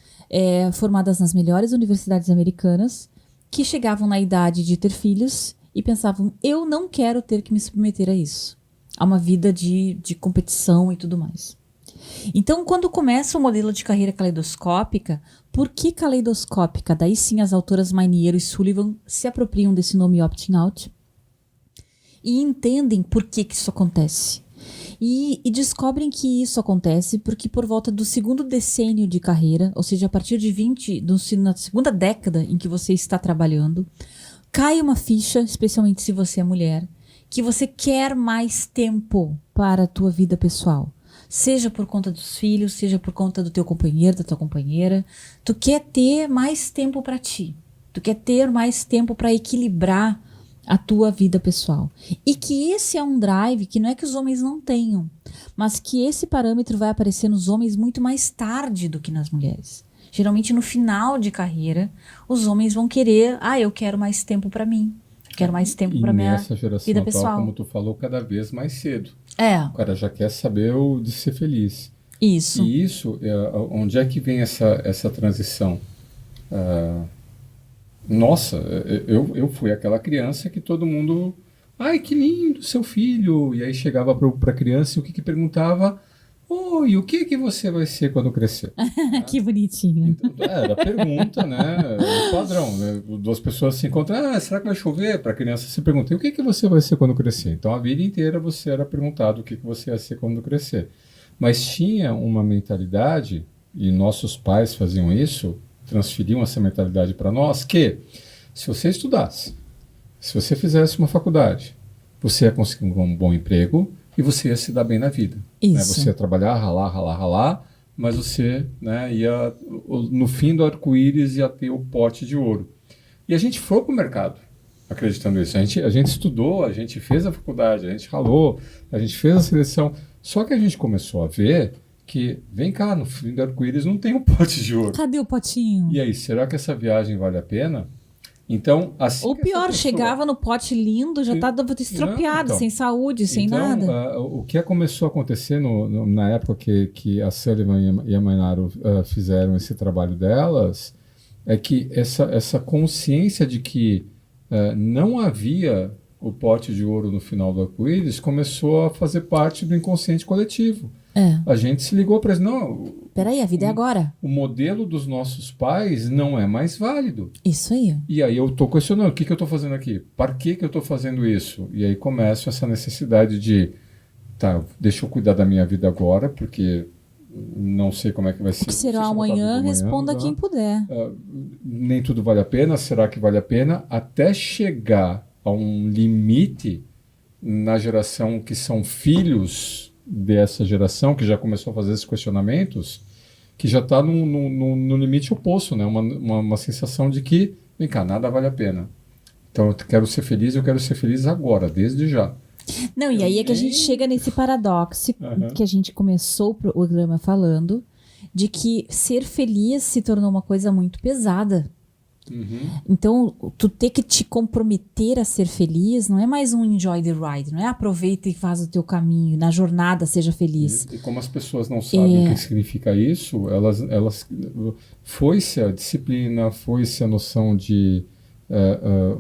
formadas nas melhores universidades americanas, que chegavam na idade de ter filhos e pensavam, eu não quero ter que me submeter a isso. A uma vida de competição e tudo mais. Então, quando começa o modelo de carreira caleidoscópica, por que caleidoscópica? Daí sim as autoras Mainiero e Sullivan se apropriam desse nome opting out e entendem por que isso acontece. E descobrem que isso acontece porque por volta do segundo decênio de carreira, ou seja, a partir de na segunda década em que você está trabalhando, cai uma ficha, especialmente se você é mulher, que você quer mais tempo para a tua vida pessoal. Seja por conta dos filhos, seja por conta do teu companheiro, da tua companheira. Tu quer ter mais tempo para ti. Tu quer ter mais tempo para equilibrar a tua vida pessoal. E que esse é um drive que não é que os homens não tenham, mas que esse parâmetro vai aparecer nos homens muito mais tarde do que nas mulheres. Geralmente no final de carreira, os homens vão querer, eu quero mais tempo para mim. Quero mais tempo para minha vida atual, pessoal. Como tu falou, cada vez mais cedo. O cara já quer saber de ser feliz. Isso. E isso, onde é que vem essa transição? Nossa, eu fui aquela criança que todo mundo... Ai, que lindo, seu filho! E aí chegava para a criança e o que perguntava... E o que você vai ser quando crescer? Que bonitinho. Então, era a pergunta, né? O padrão, né? Duas pessoas se encontram, será que vai chover? Para a criança se pergunta, e o que você vai ser quando crescer? Então, a vida inteira você era perguntado o que você ia ser quando crescer. Mas tinha uma mentalidade, e nossos pais faziam isso, transferiam essa mentalidade para nós, que se você estudasse, se você fizesse uma faculdade, você ia conseguir um bom emprego, e você ia se dar bem na vida. Né? Você ia trabalhar, ralar, mas você, né, ia, no fim do arco-íris, ia ter o pote de ouro. E a gente foi para o mercado acreditando nisso. A gente estudou, a gente fez a faculdade, a gente ralou, a gente fez a seleção. Só que a gente começou a ver que, vem cá, no fim do arco-íris não tem um pote de ouro. Cadê o potinho? E aí, será que essa viagem vale a pena? Então, assim. Ou pior, chegava no pote lindo, já estava estropiado, sem saúde, sem nada. O que começou a acontecer na época que a Sullivan e a Mainaro fizeram esse trabalho delas, é que essa consciência de que não havia o pote de ouro no final do arco-íris começou a fazer parte do inconsciente coletivo. A gente se ligou para isso. Não, peraí, a vida é agora. O modelo dos nossos pais não é mais válido. Isso aí. E aí eu estou questionando, o que eu estou fazendo aqui? Para que eu estou fazendo isso? E aí começa essa necessidade de, deixa eu cuidar da minha vida agora, porque não sei como é que vai ser. O que será amanhã, responda quem puder. Nem tudo vale a pena, será que vale a pena? Até chegar a um limite na geração que são filhos dessa geração, que já começou a fazer esses questionamentos, que já está no limite oposto, né? Uma sensação de que, vem cá, nada vale a pena. Então eu quero ser feliz agora, desde já. Não, e aí é que a gente chega nesse paradoxo que a gente começou o programa falando, de que ser feliz se tornou uma coisa muito pesada. Então, tu ter que te comprometer a ser feliz não é mais um enjoy the ride, não é aproveita e faz o teu caminho, na jornada seja feliz. E como as pessoas não sabem o que significa isso, elas foi-se a disciplina, foi-se a noção de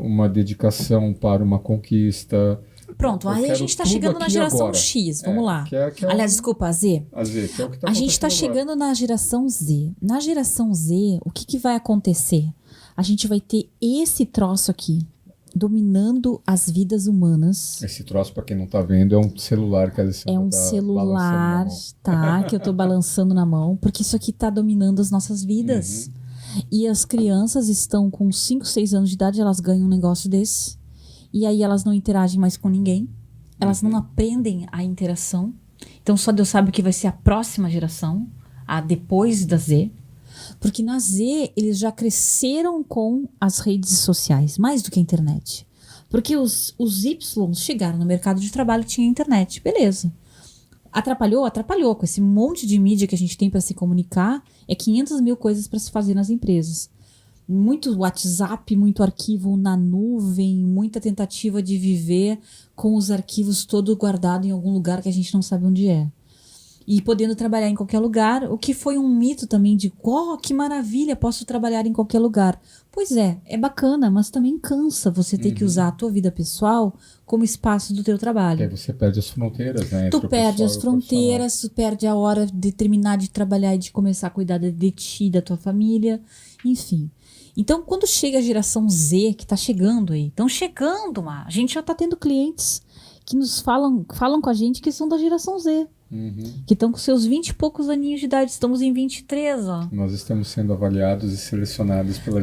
uma dedicação para uma conquista. Pronto, aí a gente está chegando na geração agora. X, vamos lá. Aliás, desculpa, a Z. A Z, que é o que está acontecendo. A gente está chegando na geração Z. Na geração Z, o que vai acontecer? A gente vai ter esse troço aqui, dominando as vidas humanas. Esse troço, para quem não está vendo, é um celular que a Alessandra é um celular, que eu estou balançando na mão, porque isso aqui está dominando as nossas vidas. E as crianças estão com 5, 6 anos de idade, elas ganham um negócio desse. E aí elas não interagem mais com ninguém. Elas não aprendem a interação. Então só Deus sabe o que vai ser a próxima geração, a depois da Z. Porque na Z eles já cresceram com as redes sociais, mais do que a internet. Porque os Y chegaram no mercado de trabalho e tinha internet, beleza. Atrapalhou? Atrapalhou. Com esse monte de mídia que a gente tem para se comunicar, é 500 mil coisas para se fazer nas empresas. Muito WhatsApp, muito arquivo na nuvem, muita tentativa de viver com os arquivos todo guardado em algum lugar que a gente não sabe onde é. e podendo trabalhar em qualquer lugar, o que foi um mito também de, que maravilha, posso trabalhar em qualquer lugar. Pois é bacana, mas também cansa você ter que usar a tua vida pessoal como espaço do teu trabalho. Aí você perde as fronteiras, né? Tu perde as fronteiras, tu perde a hora de terminar de trabalhar e de começar a cuidar de ti, da tua família, enfim. Então, quando chega a geração Z, que tá chegando aí, estão chegando, a gente já tá tendo clientes que nos falam com a gente que são da geração Z. Que estão com seus 20 e poucos aninhos de idade. Estamos em 23, ó. Nós estamos sendo avaliados e selecionados pela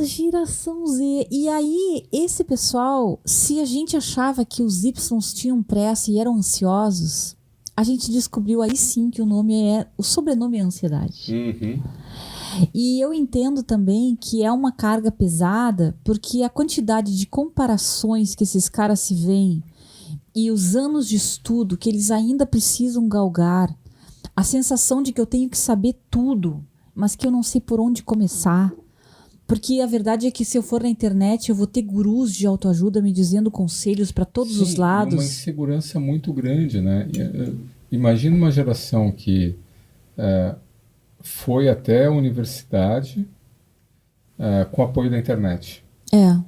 geração Z. E aí, esse pessoal, se a gente achava que os Ys tinham pressa e eram ansiosos, a gente descobriu aí sim que o sobrenome é ansiedade. E eu entendo também que é uma carga pesada, porque a quantidade de comparações que esses caras se veem e os anos de estudo que eles ainda precisam galgar, a sensação de que eu tenho que saber tudo, mas que eu não sei por onde começar. Porque a verdade é que se eu for na internet, eu vou ter gurus de autoajuda me dizendo conselhos para todos os lados. Uma insegurança muito grande, né? Imagina uma geração que foi até a universidade com apoio da internet.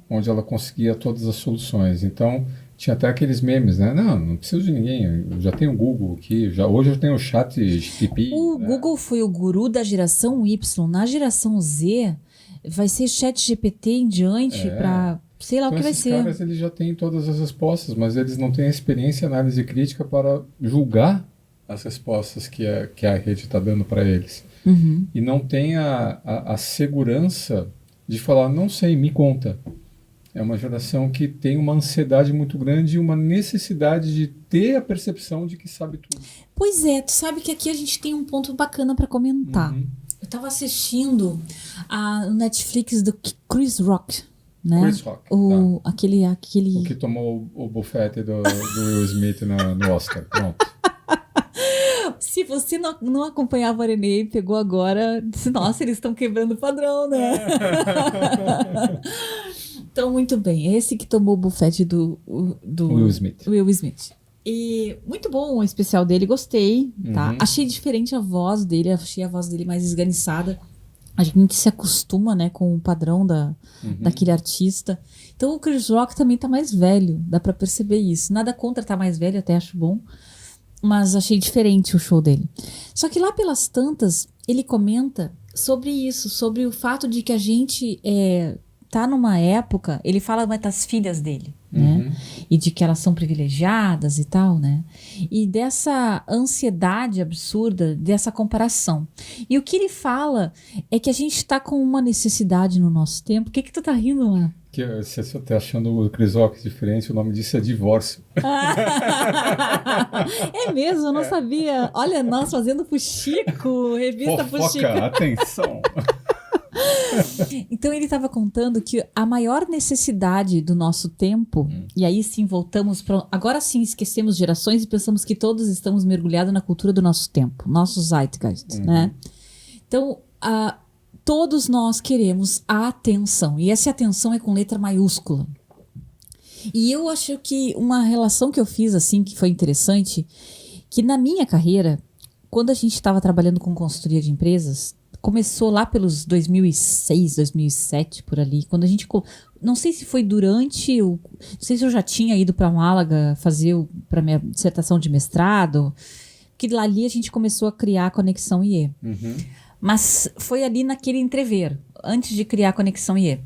Onde ela conseguia todas as soluções. Então, tinha até aqueles memes, né? Não preciso de ninguém, eu já tenho o Google aqui, hoje eu tenho o chat GTP. Google foi o guru da geração Y. Na geração Z, vai ser chat GPT em diante para sei lá então, o que vai ser. Esses caras eles já têm todas as respostas, mas eles não têm a experiência e análise crítica para julgar as respostas que a rede está dando para eles. E não tem a segurança de falar, não sei, me conta. É uma geração que tem uma ansiedade muito grande e uma necessidade de ter a percepção de que sabe tudo. Pois é, tu sabe que aqui a gente tem um ponto bacana para comentar. Eu estava assistindo a Netflix do Chris Rock, né? Chris Rock, aquele... O que tomou o bufete do Will Smith no Oscar. Pronto. Se você não acompanhava o Arenê e pegou agora, disse, nossa, eles estão quebrando o padrão, né? Então, muito bem. Esse que tomou o bufete do Will Smith. E muito bom o especial dele, gostei, tá? Achei diferente a voz dele, achei a voz dele mais esganiçada. A gente se acostuma, né, com o padrão daquele artista. Então, o Chris Rock também tá mais velho, dá pra perceber isso. Nada contra tá mais velho, até acho bom. Mas achei diferente o show dele. Só que lá pelas tantas, ele comenta sobre isso, sobre o fato de que a gente tá numa época, ele fala mais das filhas dele, né? E de que elas são privilegiadas e tal, né? E dessa ansiedade absurda, dessa comparação. E o que ele fala é que a gente tá com uma necessidade no nosso tempo. O que tu tá rindo, lá? Que você está achando o Chris Rock diferente, o nome disso é divórcio. É mesmo, eu não sabia. Olha, nós fazendo Fuxico, revista Fuxico. Atenção! Então ele estava contando que a maior necessidade do nosso tempo, e aí sim voltamos para... Agora sim esquecemos gerações e pensamos que todos estamos mergulhados na cultura do nosso tempo, nossos zeitgeist, né? Então, todos nós queremos a atenção, e essa atenção é com letra maiúscula. E eu acho que uma relação que eu fiz assim, que foi interessante, que na minha carreira, quando a gente estava trabalhando com consultoria de empresas, começou lá pelos 2006, 2007, por ali, quando a gente... Não sei se foi durante... Não sei se eu já tinha ido para Málaga fazer para minha dissertação de mestrado, que lá ali a gente começou a criar a Conexão IE. Mas foi ali naquele entrever, antes de criar a Conexão IE.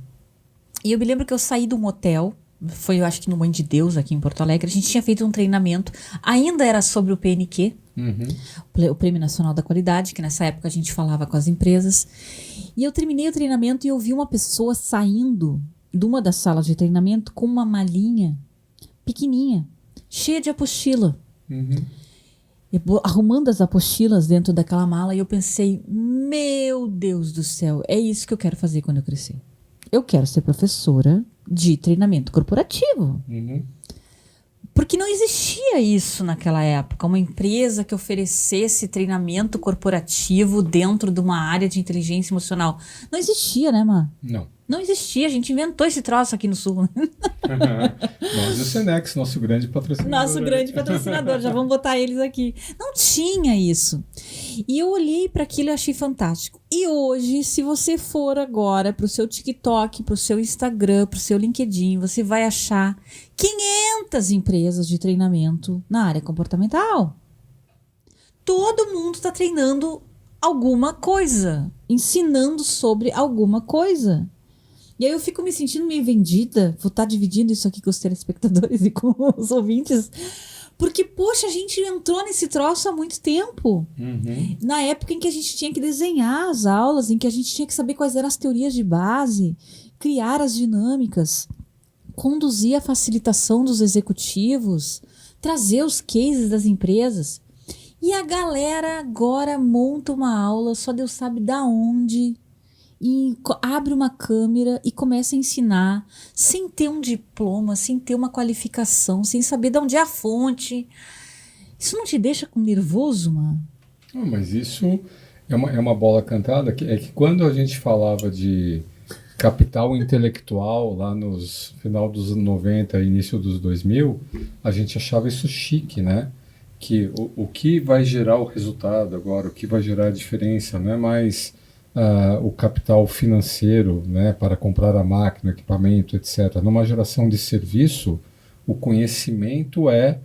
E eu me lembro que eu saí de um hotel, foi eu acho que no Mãe de Deus, aqui em Porto Alegre, a gente tinha feito um treinamento, ainda era sobre o PNQ, o Prêmio Nacional da Qualidade, que nessa época a gente falava com as empresas. E eu terminei o treinamento e eu vi uma pessoa saindo de uma das salas de treinamento com uma malinha pequenininha, cheia de apostila. Arrumando as apostilas dentro daquela mala, e eu pensei, meu Deus do céu, é isso que eu quero fazer quando eu crescer. Eu quero ser professora de treinamento corporativo. Porque não existia isso naquela época, uma empresa que oferecesse treinamento corporativo dentro de uma área de inteligência emocional. Não existia, né, Má? Não. Não existia, a gente inventou esse troço aqui no Sul. Nós e o Senex, nosso grande patrocinador. Nosso grande patrocinador, já vamos botar eles aqui. Não tinha isso. E eu olhei para aquilo e achei fantástico. E hoje, se você for agora pro seu TikTok, pro seu Instagram, pro seu LinkedIn, você vai achar 500 empresas de treinamento na área comportamental. Todo mundo está treinando alguma coisa, ensinando sobre alguma coisa. E aí eu fico me sentindo meio vendida, vou estar dividindo isso aqui com os telespectadores e com os ouvintes, porque, poxa, a gente entrou nesse troço há muito tempo. Uhum. Na época em que a gente tinha que desenhar as aulas, em que a gente tinha que saber quais eram as teorias de base, criar as dinâmicas, conduzir a facilitação dos executivos, trazer os cases das empresas. E a galera agora monta uma aula, só Deus sabe da onde, e abre uma câmera e começa a ensinar sem ter um diploma, sem ter uma qualificação, sem saber de onde é a fonte. Isso não te deixa com nervoso, mano? Mas isso é uma bola cantada, é que quando a gente falava de capital intelectual lá nos final dos anos 90 e início dos 2000, a gente achava isso chique, né? Que o que vai gerar o resultado agora, o que vai gerar a diferença, não é mais o capital financeiro, né, para comprar a máquina, equipamento, etc. Numa geração de serviço, o conhecimento é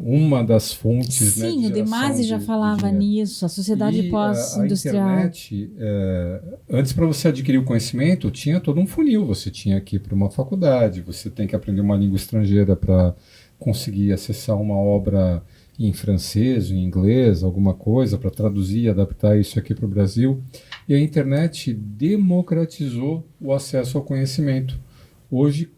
uma das fontes. Sim, né, o De Masi já falava nisso, a sociedade pós-industrial. A internet, antes para você adquirir o conhecimento, tinha todo um funil. Você tinha que ir para uma faculdade, você tem que aprender uma língua estrangeira para conseguir acessar uma obra em francês, em inglês, alguma coisa, para traduzir e adaptar isso aqui para o Brasil. E a internet democratizou o acesso ao conhecimento. Hoje,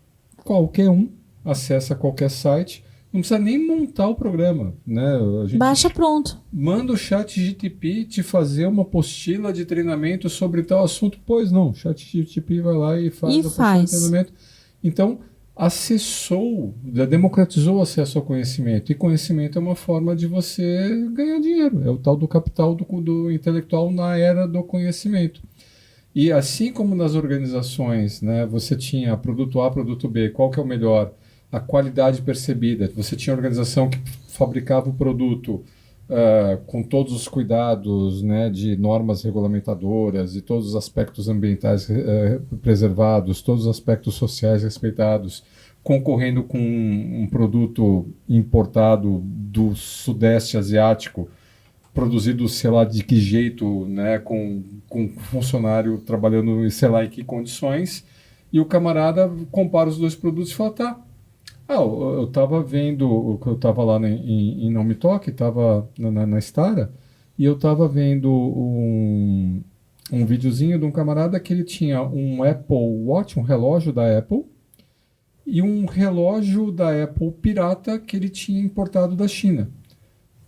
qualquer um acessa qualquer site, não precisa nem montar o programa, né? A gente baixa pronto. Manda o ChatGPT te fazer uma apostila de treinamento sobre tal assunto. Pois não, o ChatGPT vai lá e faz a apostila de treinamento. Então, democratizou o acesso ao conhecimento. E conhecimento é uma forma de você ganhar dinheiro. É o tal do capital do intelectual na era do conhecimento. E assim como nas organizações, né, você tinha produto A, produto B, qual que é o melhor? A qualidade percebida. Você tinha organização que fabricava o produto com todos os cuidados, né, de normas regulamentadoras e todos os aspectos ambientais preservados, todos os aspectos sociais respeitados, concorrendo com um produto importado do Sudeste Asiático, produzido, sei lá, de que jeito, né, com funcionário trabalhando em sei lá em que condições, e o camarada compara os dois produtos e fala, tá, eu estava vendo, eu estava lá em Não Me Toque, estava na Stara, e eu estava vendo um videozinho de um camarada que ele tinha um Apple Watch, um relógio da Apple, e um relógio da Apple pirata que ele tinha importado da China.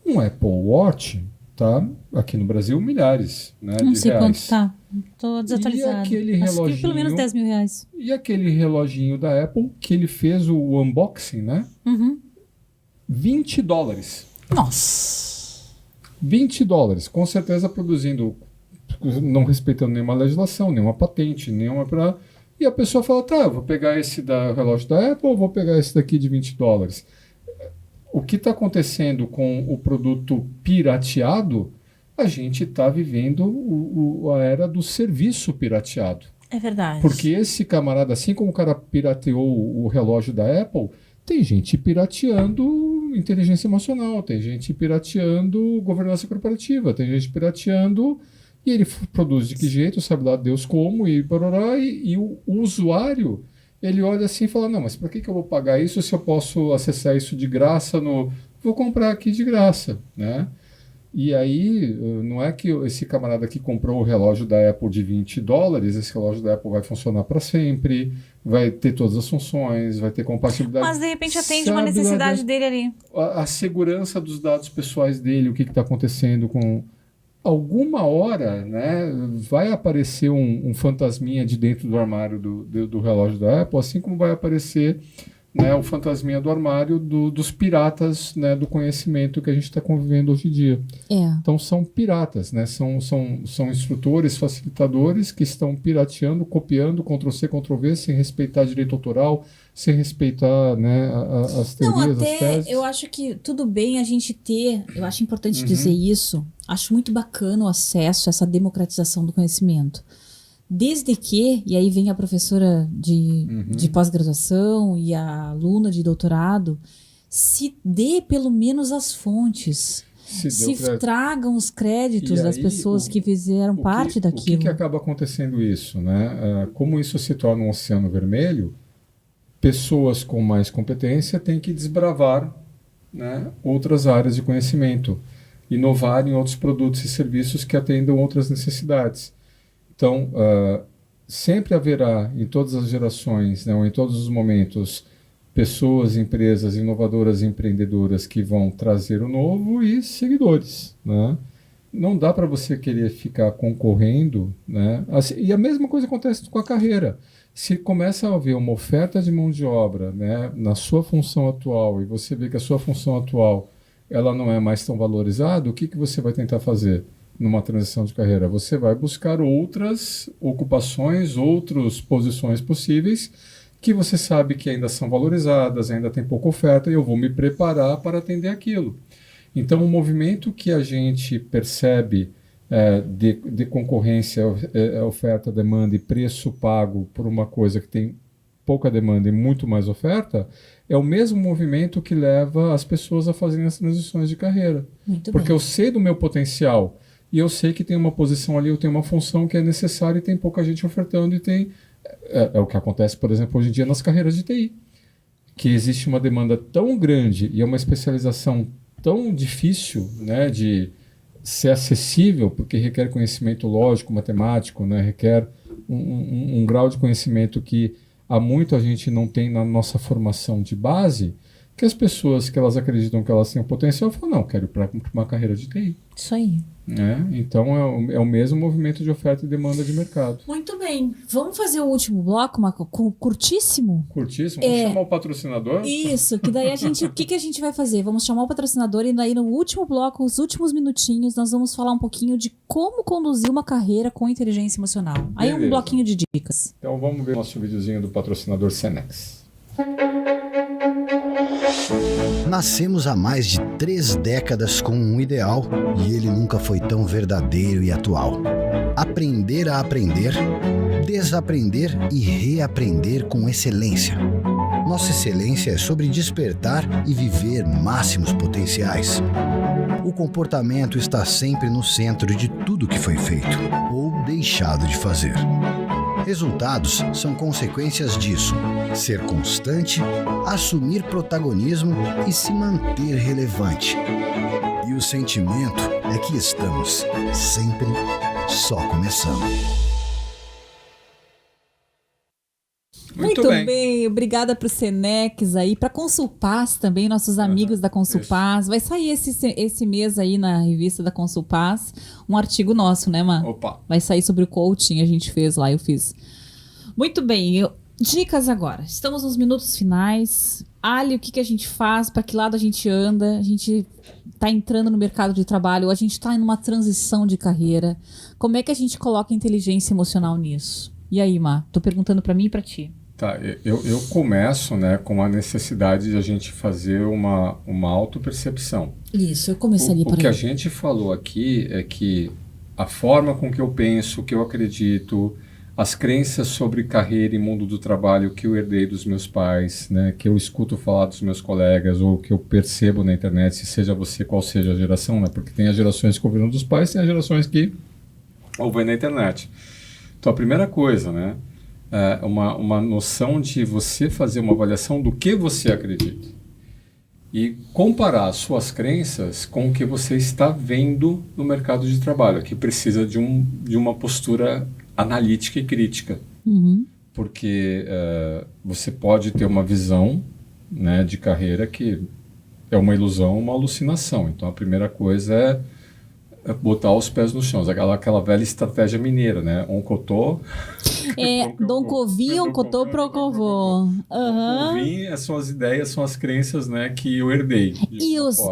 Um Apple Watch tá aqui no Brasil milhares, né, não de sei reais. quanto tá. Tô desatualizado. E aquele Acho reloginho, que pelo menos 10 mil reais. E aquele reloginho da Apple que ele fez o unboxing, né? Uhum. $20. Nossa! $20, com certeza produzindo, não respeitando nenhuma legislação, nenhuma patente, nenhuma para. E a pessoa fala, tá, eu vou pegar esse relógio da Apple ou vou pegar esse daqui de $20? O que está acontecendo com o produto pirateado? A gente está vivendo a era do serviço pirateado. É verdade. Porque esse camarada, assim como o cara pirateou o relógio da Apple, tem gente pirateando inteligência emocional, tem gente pirateando governança corporativa, tem gente pirateando e ele produz de que jeito, sabe lá Deus como, e o usuário, ele olha assim e fala, não, mas para que eu vou pagar isso se eu posso acessar isso de graça vou comprar aqui de graça, né? E aí, não é que esse camarada que comprou o relógio da Apple de $20, esse relógio da Apple vai funcionar para sempre, vai ter todas as funções, vai ter compatibilidade. Mas de repente atende uma necessidade dele ali. A segurança dos dados pessoais dele, o que está acontecendo com... Alguma hora, né, vai aparecer um fantasminha de dentro do armário do relógio da Apple, assim como vai aparecer né, o fantasminha do armário dos piratas, né, do conhecimento que a gente está convivendo hoje em dia. Então são piratas, né, são instrutores, facilitadores que estão pirateando, copiando, Ctrl+C, Ctrl+V, sem respeitar direito autoral, sem respeitar, né, as teorias, as teses. Eu acho que tudo bem a gente ter, eu acho importante dizer isso, acho muito bacana o acesso a essa democratização do conhecimento. Desde que, e aí vem a professora de pós-graduação e a aluna de doutorado, se dê pelo menos as fontes, se tragam os créditos das pessoas que fizeram parte daquilo. O que acaba acontecendo isso, né? Como isso se torna um oceano vermelho, pessoas com mais competência têm que desbravar, né, outras áreas de conhecimento, inovar em outros produtos e serviços que atendam outras necessidades. Então, sempre haverá, em todas as gerações, né, ou em todos os momentos, pessoas, empresas inovadoras e empreendedoras que vão trazer o novo e seguidores, né? Não dá para você querer ficar concorrendo, né? Assim, e a mesma coisa acontece com a carreira. Se começa a haver uma oferta de mão de obra, né, na sua função atual, e você vê que a sua função atual ela não é mais tão valorizada, o que você vai tentar fazer numa transição de carreira? Você vai buscar outras ocupações, outras posições possíveis que você sabe que ainda são valorizadas, ainda tem pouca oferta, e eu vou me preparar para atender aquilo. Então, o movimento que a gente percebe de concorrência, oferta, demanda e preço pago por uma coisa que tem pouca demanda e muito mais oferta, é o mesmo movimento que leva as pessoas a fazerem as transições de carreira. Porque eu sei do meu potencial e eu sei que tem uma posição ali, eu tenho uma função que é necessária e tem pouca gente ofertando e tem... É o que acontece, por exemplo, hoje em dia nas carreiras de TI, que existe uma demanda tão grande e é uma especialização tão difícil, né, de ser acessível, porque requer conhecimento lógico, matemático, né, requer um grau de conhecimento que há muito a gente não tem na nossa formação de base, que as pessoas que elas acreditam que elas têm o potencial falam, não, quero ir para uma carreira de TI. Isso aí. Então é o mesmo movimento de oferta e demanda de mercado. Muito bem. Vamos fazer o último bloco, Marco? Curtíssimo? Curtíssimo? Vamos chamar o patrocinador? Isso, que daí o que a gente vai fazer? Vamos chamar o patrocinador e daí no último bloco, os últimos minutinhos, nós vamos falar um pouquinho de como conduzir uma carreira com inteligência emocional. Aí um bloquinho de dicas. Então vamos ver o nosso videozinho do patrocinador Senex. Nascemos há mais de 3 décadas com um ideal e ele nunca foi tão verdadeiro e atual. Aprender a aprender, desaprender e reaprender com excelência. Nossa excelência é sobre despertar e viver máximos potenciais. O comportamento está sempre no centro de tudo que foi feito ou deixado de fazer. Resultados são consequências disso. Ser constante, assumir protagonismo e se manter relevante. E o sentimento é que estamos sempre só começando. Muito bem, obrigada para o Senex aí, para a Consulpaz também, nossos amigos da Consulpaz. Vai sair esse mês aí na revista da Consulpaz um artigo nosso, né, Má? Opa! Vai sair sobre o coaching, a gente fez lá, eu fiz. Muito bem, dicas agora. Estamos nos minutos finais. Ali, o que a gente faz, para que lado a gente anda? A gente está entrando no mercado de trabalho, a gente está em uma transição de carreira. Como é que a gente coloca inteligência emocional nisso? E aí, Má? Tô perguntando para mim e para ti. Tá, eu começo, né, com a necessidade de a gente fazer uma autopercepção. Isso, eu começaria por aí. O que a gente falou aqui é que a forma com que eu penso, que eu acredito, as crenças sobre carreira e mundo do trabalho que eu herdei dos meus pais, né, que eu escuto falar dos meus colegas ou que eu percebo na internet, se seja você, qual seja a geração, né, porque tem as gerações que ouviram dos pais, tem as gerações que ouvem na internet. Então, a primeira coisa, né, uma noção de você fazer uma avaliação do que você acredita e comparar suas crenças com o que você está vendo no mercado de trabalho, que precisa de uma postura analítica e crítica. Porque você pode ter uma visão, né, de carreira que é uma ilusão, uma alucinação. Então, a primeira coisa botar os pés no chão. Aquela velha estratégia mineira, né? Oncotô. Doncovi, oncotô, procovô. Doncovi são as ideias, são as crenças, né, que eu herdei.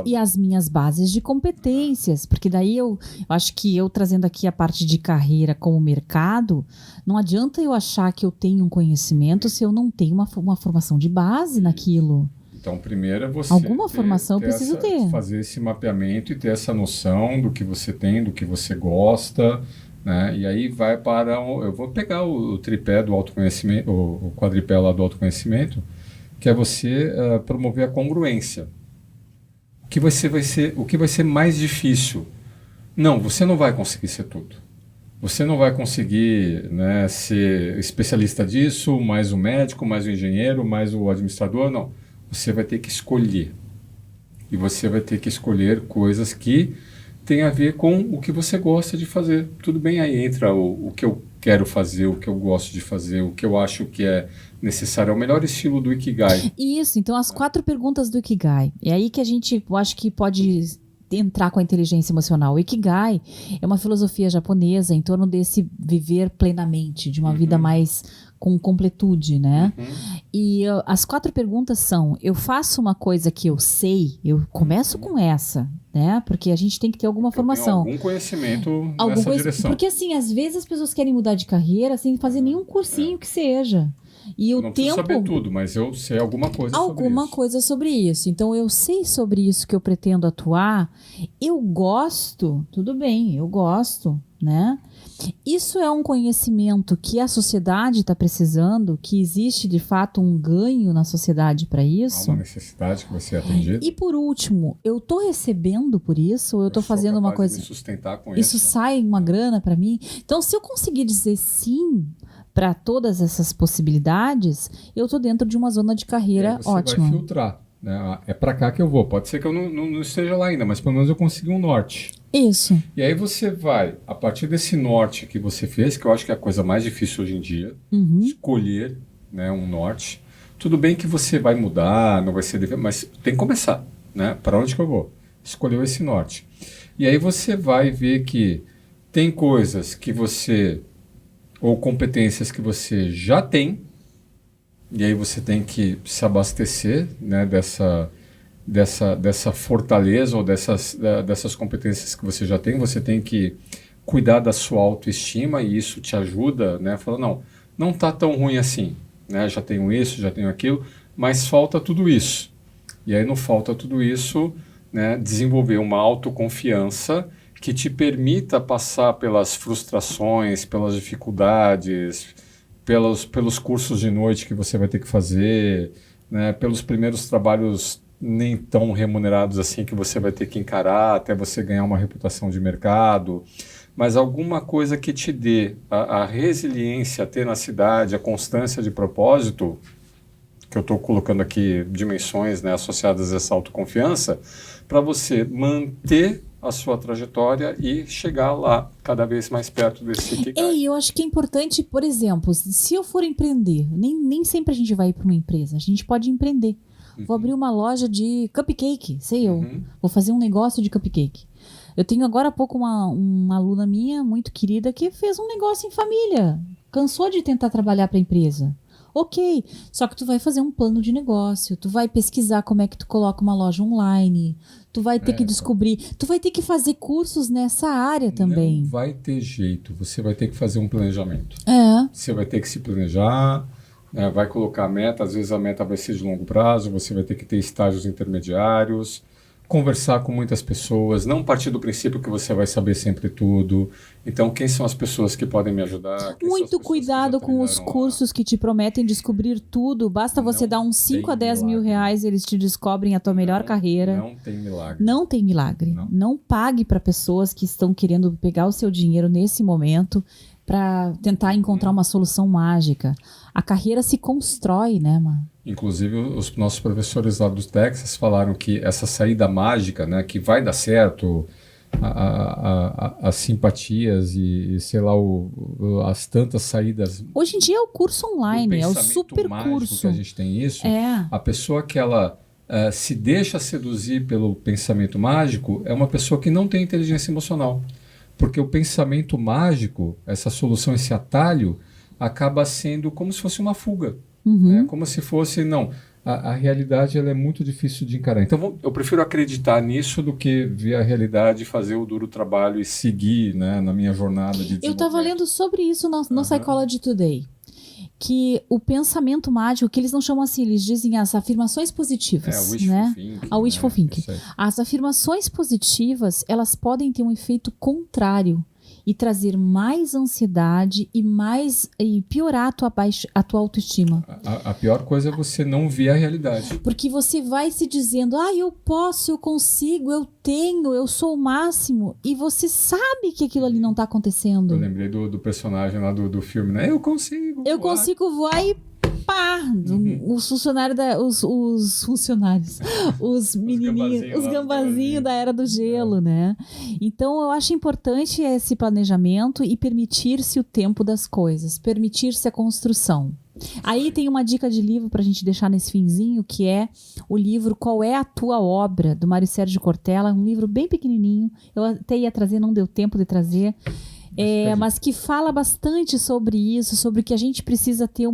E as minhas bases de competências, porque daí eu acho que eu trazendo aqui a parte de carreira como mercado, não adianta eu achar que eu tenho um conhecimento se eu não tenho uma formação de base naquilo. Então, primeiro é você alguma formação eu preciso ter. Fazer esse mapeamento e ter essa noção do que você tem, do que você gosta, né? E aí vai para... eu vou pegar o tripé do autoconhecimento, o quadripé lá do autoconhecimento, que é você promover a congruência. O que vai ser mais difícil? Não, você não vai conseguir ser tudo. Você não vai conseguir, né, ser especialista disso, mais o médico, mais o engenheiro, mais o administrador, não. Você vai ter que escolher. E você vai ter que escolher coisas que têm a ver com o que você gosta de fazer. Tudo bem, aí entra o que eu quero fazer, o que eu gosto de fazer, o que eu acho que é necessário. É o melhor estilo do Ikigai. Isso, então as 4 perguntas do Ikigai. É aí que eu acho que pode entrar com a inteligência emocional. O Ikigai é uma filosofia japonesa em torno desse viver plenamente, de uma vida mais com completude, né? E as 4 perguntas são: eu faço uma coisa que eu sei, eu começo com essa, né? Porque a gente tem que ter alguma formação. Algum conhecimento nessa direção. Porque assim, às vezes as pessoas querem mudar de carreira sem fazer nenhum cursinho que seja. E eu não preciso saber tudo, mas eu sei alguma coisa sobre isso. Alguma coisa sobre isso. Então, eu sei sobre isso que eu pretendo atuar. Eu gosto, tudo bem, eu gosto, né? Isso é um conhecimento que a sociedade está precisando, que existe, de fato, um ganho na sociedade para isso. Há uma necessidade que vai ser atendida. E, por último, eu estou recebendo por isso ou eu estou fazendo uma coisa... De me sustentar com isso sai uma grana para mim? Então, se eu conseguir dizer sim para todas essas possibilidades, eu estou dentro de uma zona de carreira ótima. Você vai filtrar, né? É para cá que eu vou. Pode ser que eu não esteja lá ainda, mas pelo menos eu consegui um norte. Isso. E aí você vai, a partir desse norte que você fez, que eu acho que é a coisa mais difícil hoje em dia, escolher, né, um norte. Tudo bem que você vai mudar, não vai ser... mas tem que começar, né? Para onde que eu vou? Escolheu esse norte. E aí você vai ver que tem coisas que você... ou competências que você já tem, e aí você tem que se abastecer, né, dessa fortaleza ou dessas competências que você já tem. Você tem que cuidar da sua autoestima e isso te ajuda, né, falar, não está tão ruim assim, né, já tenho isso, já tenho aquilo, mas falta tudo isso. E aí não falta tudo isso, né, desenvolver uma autoconfiança que te permita passar pelas frustrações, pelas dificuldades, pelos cursos de noite que você vai ter que fazer, né, pelos primeiros trabalhos nem tão remunerados assim que você vai ter que encarar até você ganhar uma reputação de mercado, mas alguma coisa que te dê a resiliência, a tenacidade, a constância de propósito, que eu estou colocando aqui dimensões, né, associadas a essa autoconfiança, para você manter a sua trajetória e chegar lá cada vez mais perto desse Ikigai. Eu acho que é importante, por exemplo, se eu for empreender, nem sempre a gente vai para uma empresa, a gente pode empreender. Vou abrir uma loja de cupcake, vou fazer um negócio de cupcake. Eu tenho agora há pouco uma aluna minha, muito querida, que fez um negócio em família, cansou de tentar trabalhar para a empresa. Ok, só que tu vai fazer um plano de negócio, tu vai pesquisar como é que tu coloca uma loja online, tu vai ter que descobrir, tu vai ter que fazer cursos nessa área também. Não vai ter jeito, você vai ter que fazer um planejamento. Você vai ter que se planejar, né, vai colocar a meta, às vezes a meta vai ser de longo prazo, você vai ter que ter estágios intermediários, conversar com muitas pessoas, não partir do princípio que você vai saber sempre tudo. Então, quem são as pessoas que podem me ajudar? Muito cuidado com os cursos que te prometem descobrir tudo. Basta você dar uns 5 a 10 mil reais, eles te descobrem a tua melhor carreira. Não tem milagre. Não tem milagre. Não pague para pessoas que estão querendo pegar o seu dinheiro nesse momento para tentar encontrar uma solução mágica. A carreira se constrói, né, mano? Inclusive, os nossos professores lá do Texas falaram que essa saída mágica, né, que vai dar certo, as simpatias e sei lá, as tantas saídas... Hoje em dia é o curso online, é o super curso. Que a gente tem isso. É. A pessoa que ela se deixa seduzir pelo pensamento mágico é uma pessoa que não tem inteligência emocional. Porque o pensamento mágico, essa solução, esse atalho, acaba sendo como se fosse uma fuga. Né? Como se fosse, não, a realidade ela é muito difícil de encarar. Então eu prefiro acreditar nisso do que ver a realidade, fazer o duro trabalho e seguir, né, na minha jornada de desenvolvimento. Eu estava lendo sobre isso no Psychology Today. Que o pensamento mágico, que eles não chamam assim, eles dizem as afirmações positivas, né? A wishful thinking. As afirmações positivas, elas podem ter um efeito contrário e trazer mais ansiedade e piorar a tua autoestima. A pior coisa é você não ver a realidade. Porque você vai se dizendo, eu posso, eu consigo, eu tenho, eu sou o máximo, e você sabe que aquilo ali não está acontecendo. Eu lembrei do personagem lá do filme, né? Eu consigo voar e pá! Os funcionários, os menininhos, os gambazinhos da Era do Gelo, né? Então eu acho importante esse planejamento e permitir-se o tempo das coisas, permitir-se a construção. Aí tem uma dica de livro pra gente deixar nesse finzinho, que é o livro Qual é a Tua Obra, do Mário Sérgio Cortella, um livro bem pequenininho, eu até ia trazer, não deu tempo de trazer, mas que fala bastante sobre isso, sobre que a gente precisa ter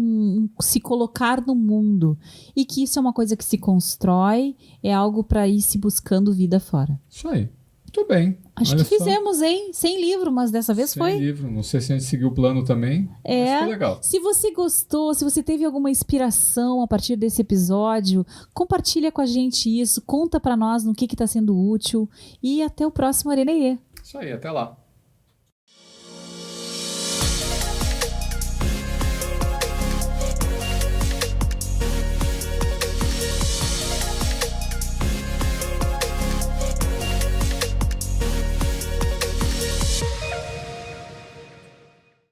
se colocar no mundo, e que isso é uma coisa que se constrói, é algo para ir se buscando vida fora. Isso aí. Muito bem. Acho que fizemos, hein? Sem livro, mas dessa vez foi. Sem livro. Não sei se a gente seguiu o plano também. Mas foi legal. Se você gostou, se você teve alguma inspiração a partir desse episódio, compartilha com a gente isso, conta pra nós no que tá sendo útil. E até o próximo Arenaie. Isso aí, até lá.